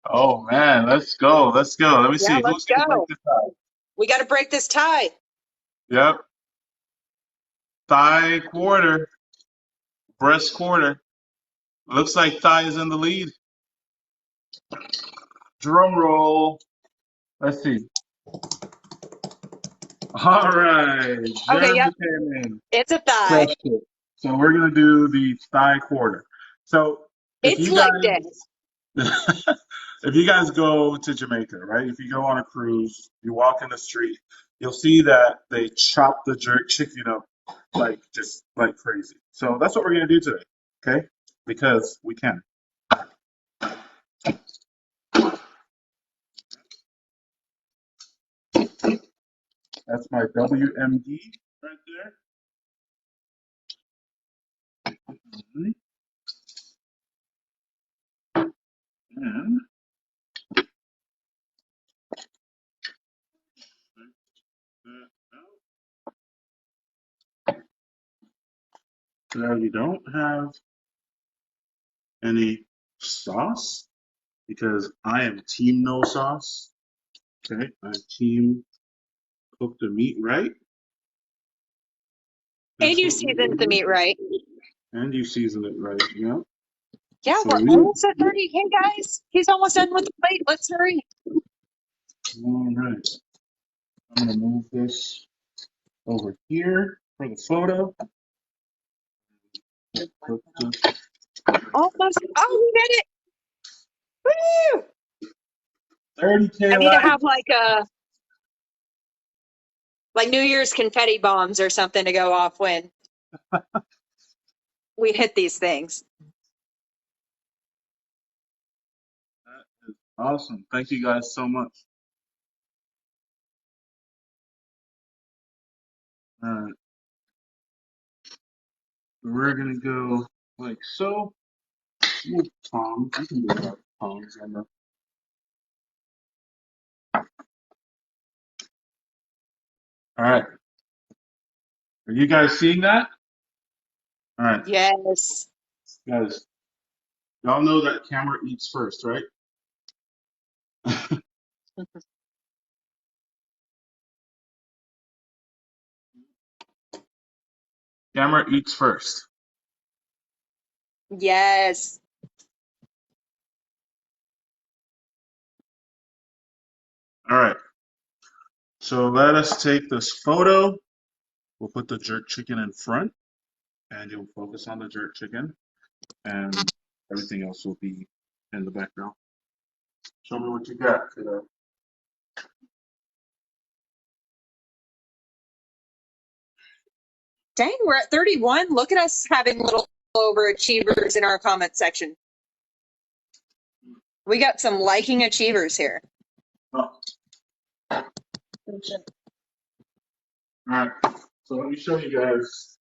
Oh man, let's go. Let's go. Let me Yeah, see. let's Who's gonna break go. this tie? We got to break this tie. Yep. Thigh quarter, breast quarter. Looks like thigh is in the lead. Drum roll. Let's see. All right. Okay, Jen yep. came in. It's a thigh. Crushed it. So we're gonna do the thigh quarter. So if It's you leg day. guys if you guys go to Jamaica, right? If you go on a cruise, you walk in the street, you'll see that they chop the jerk chicken up like just like crazy. So that's what we're gonna do today, okay? Because we can. That's my WMD right there. Mhm. And Now you don't have any sauce because I am team no sauce. Okay, I'm team cook the meat right. And That's you what we seasoned the do. meat right. And you season it right, yeah. Yeah, So we're we, almost at 30. Hey guys, he's almost done with the plate. Let's hurry. all right. I'm gonna move this over here for the photo. Put this Almost. Oh, we did it. Woo! 30K I need to likes. have like New Year's confetti bombs or something to go off when we hit these things. That is awesome. Thank you guys so much. All right, we're gonna go like so. Move tongs. You can do that. Tongs on the. All right. Are you guys seeing that? All right, Yes. guys. Y'all know that camera eats first, right? Camera eats first. Yes. All right. So let us take this photo. We'll put the jerk chicken in front, and you'll focus on the jerk chicken, and everything else will be in the background. Show me what you got today. Dang, we're at 31. Look at us having little overachievers in our comment section. We got some liking achievers here. Oh, all right. So let me show you guys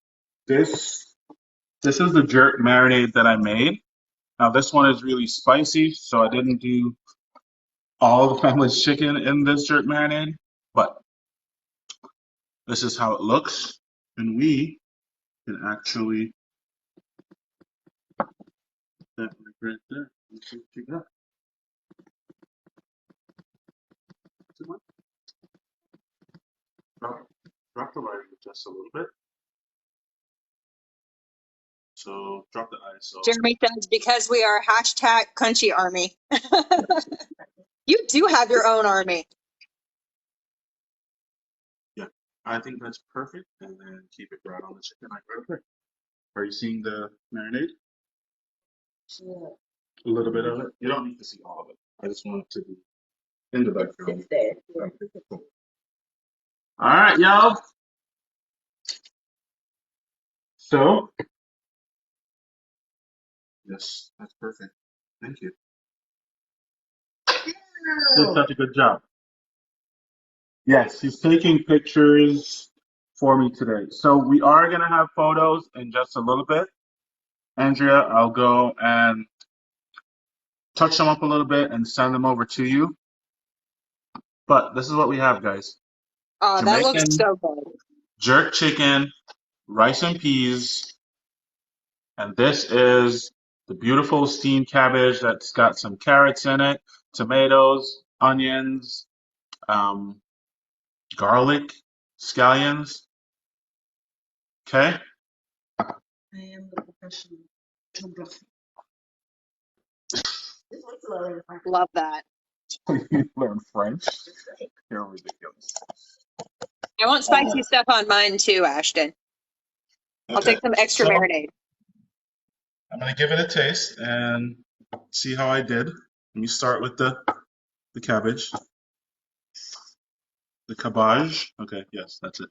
this. This is the jerk marinade that I made. Now this one is really spicy, so I didn't do all the family's chicken in this jerk marinade, but this is how it looks, and we can actually that right there. Let's see what you got. Too much? Drop the lighting just a little bit. So drop the ISO. Jeremy says, because we are hashtag Crunchy Army. You do have your own army. Yeah, I think that's perfect. And then keep it right on the chicken like real quick. Are you seeing the marinade? Yeah. A little bit of it. You don't need to see all of it. I just want it to be in the background. It's there. Okay, cool. All right, y'all. So, yes, that's perfect. Thank you. Did such a good job. Yes, he's taking pictures for me today. So we are going to have photos in just a little bit. Andrea, I'll go and touch them up a little bit and send them over to you. But this is what we have, guys. Oh, that looks Jamaican so good. jerk chicken, rice and peas, and this is the beautiful steamed cabbage that's got some carrots in it, tomatoes, onions, um, garlic, scallions. Okay? I am the professional. This looks a lot like Love that. You learn French? You're ridiculous. I want spicy stuff on mine too, Ashton. I'll Okay, take some extra so marinade. I'm gonna give it a taste and see how I did. Let me start with the cabbage, the cabbage. Okay, yes, that's it.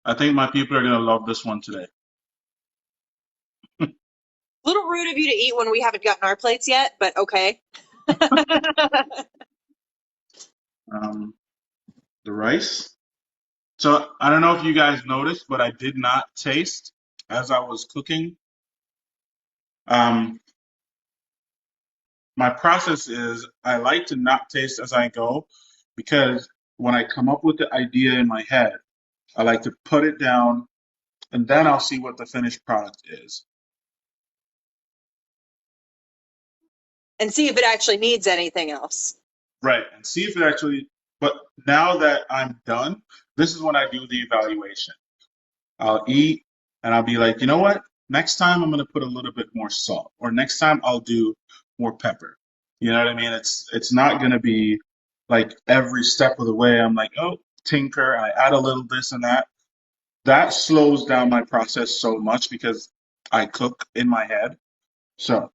I think my people are gonna love this one today. A little rude of you to eat when we haven't gotten our plates yet, but okay. Um, the rice. So I don't know if you guys noticed, but I did not taste as I was cooking. Um, my process is I like to not taste as I go because when I come up with the idea in my head, I like to put it down and then I'll see what the finished product is. And see if it actually needs anything else. Right. And see if it actually, but now that I'm done, this is when I do the evaluation. I'll eat and I'll be like, you know what? Next time I'm going to put a little bit more salt, or next time I'll do more pepper. You know what I mean? It's not going to be like every step of the way I'm like, oh, tinker, I add a little this and that. That slows down my process so much because I cook in my head. So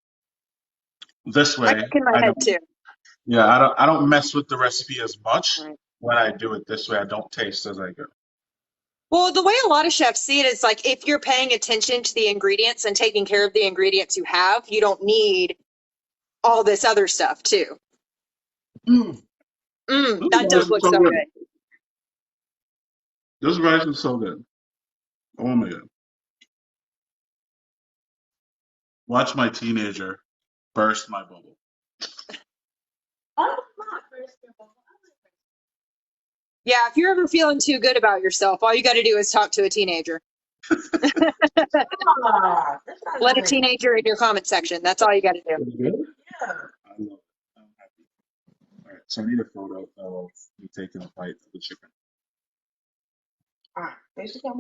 this I way, cook in my I head don't, too. yeah, I don't mess with the recipe as much Right. when I do it this way. I don't taste as I go. Well, the way a lot of chefs see it is like if you're paying attention to the ingredients and taking care of the ingredients you have, you don't need all this other stuff too. Mm, this That rice does is look so so good. good. This rice is so good. Oh my god. Watch my teenager burst my bubble. Oh, not first of all. Yeah, if you're ever feeling too good about yourself, all you got to do is talk to a teenager. Ah, that's not Let a nice. teenager in your comment section. That's all you got to do. Pretty good? Yeah. I love it. I'm happy. All right, so I need a photo of me taking a bite of the chicken. All right. Basically,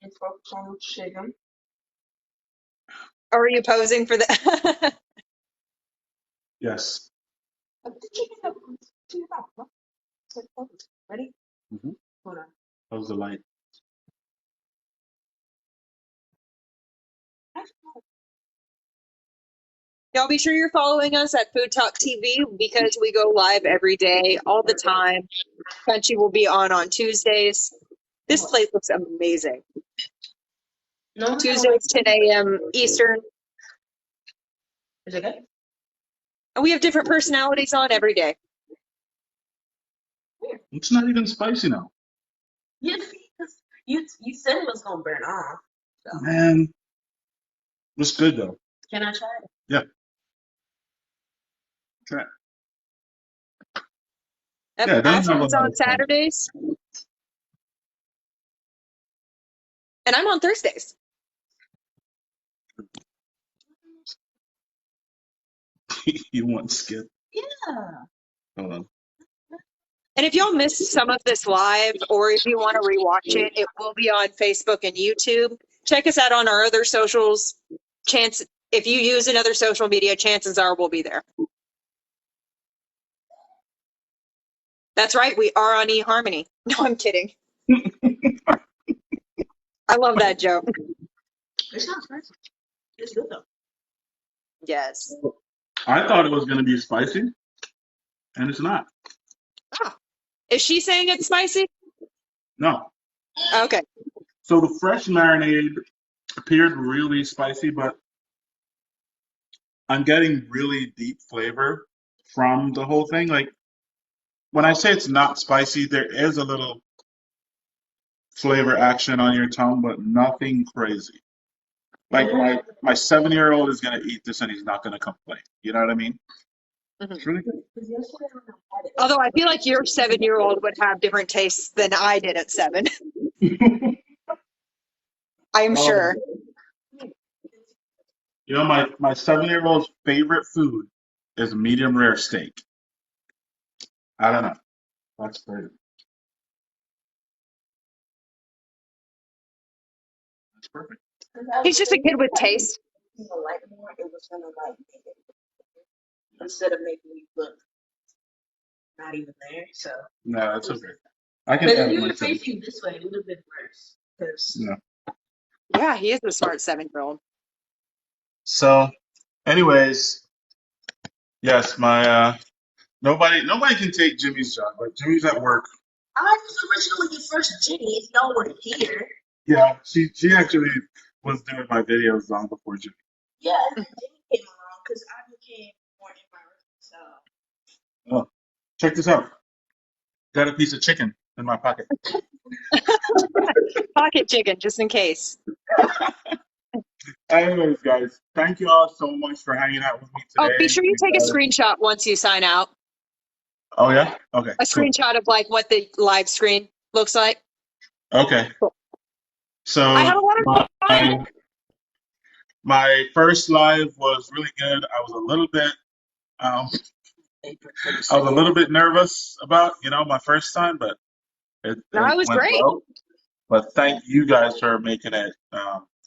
it's focused on chicken. Are you posing for the? Yes. The chicken that comes to your mouth. So focus. Ready? Mm-hmm. Hold on. How's the light? Y'all be sure you're following us at FoodTokTV because we go live every day, all the time. Crunchy will be on Tuesdays. This plate looks amazing. No, I don't like. Tuesdays, 10 a.m. Eastern. Is it good? And we have different personalities on every day. Weird. It's not even spicy now. Yes, because you said it was gonna burn off. So Man, it's good though. can I try it? Yeah. Try it. Yep, Yeah, it doesn't have a Ashley's lot on of spice. Saturdays, and I'm on Thursdays. You want skip? Yeah. Hold on. And if y'all missed some of this live, or if you want to rewatch it, it will be on Facebook and YouTube. Check us out on our other socials. Chance, if you use another social media, chances are we'll be there. That's right, we are on eHarmony. No, I'm kidding. I love that joke. It's not spicy. It's good though. Yes. I thought it was going to be spicy, and it's not. Ah, is she saying it's spicy? No. Okay. So the fresh marinade appeared really spicy, but I'm getting really deep flavor from the whole thing. Like when I say it's not spicy, there is a little flavor action on your tongue, but nothing crazy. Like my 7-year-old is gonna eat this and he's not gonna complain. You know what I mean? Mhm. It's really good. Because yesterday when I had it, Although I feel like your 7-year-old would have different tastes than I did at 7. I'm sure. You know, my 7-year-old's favorite food is medium rare steak. I don't know. That's crazy. That's perfect. because I was He's just a kid thinking with that taste. if you like more, it was gonna like make it instead of making me look not even there. So, No, that's okay. I can but if edit you were myself. facing this way, it would have been worse. Because No. Yeah, he is a smart 7-year-old. So, anyways, yes, my nobody can take Jimmy's job. Like Jimmy's at work. I was originally your first Jenny if y'all were here. Yeah, she actually was doing my videos long before Jimmy. Yeah, and then Jenny came along because I became more in my room. So, Oh, check this out. Got a piece of chicken in my pocket. Pocket chicken, just in case. Anyways, guys, thank you all so much for hanging out with me Oh, be today. sure you You take a guys. screenshot once you sign out. Oh yeah. Okay. A Cool. screenshot of like what the live screen looks like. Okay. Cool. I So had a lot of fun. my first live was really good. I was a little bit um, I was a little bit nervous about my first time, but No, it it was went great. well. But thank you guys for making it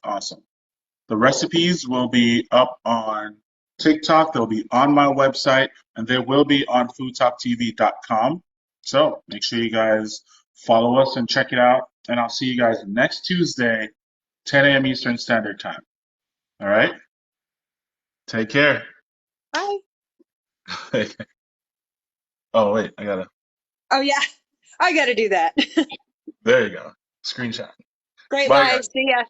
awesome. The recipes will be up on TikTok. They'll be on my website, and they will be on FoodTokTV.com. So make sure you guys follow us and check it out. And I'll see you guys next Tuesday, 10 a.m. Eastern Standard Time. All right? Take care. Bye. Oh, wait, I gotta. Oh yeah, I got to do that. There you go. Screenshot. Great Bye, live. guys. See ya.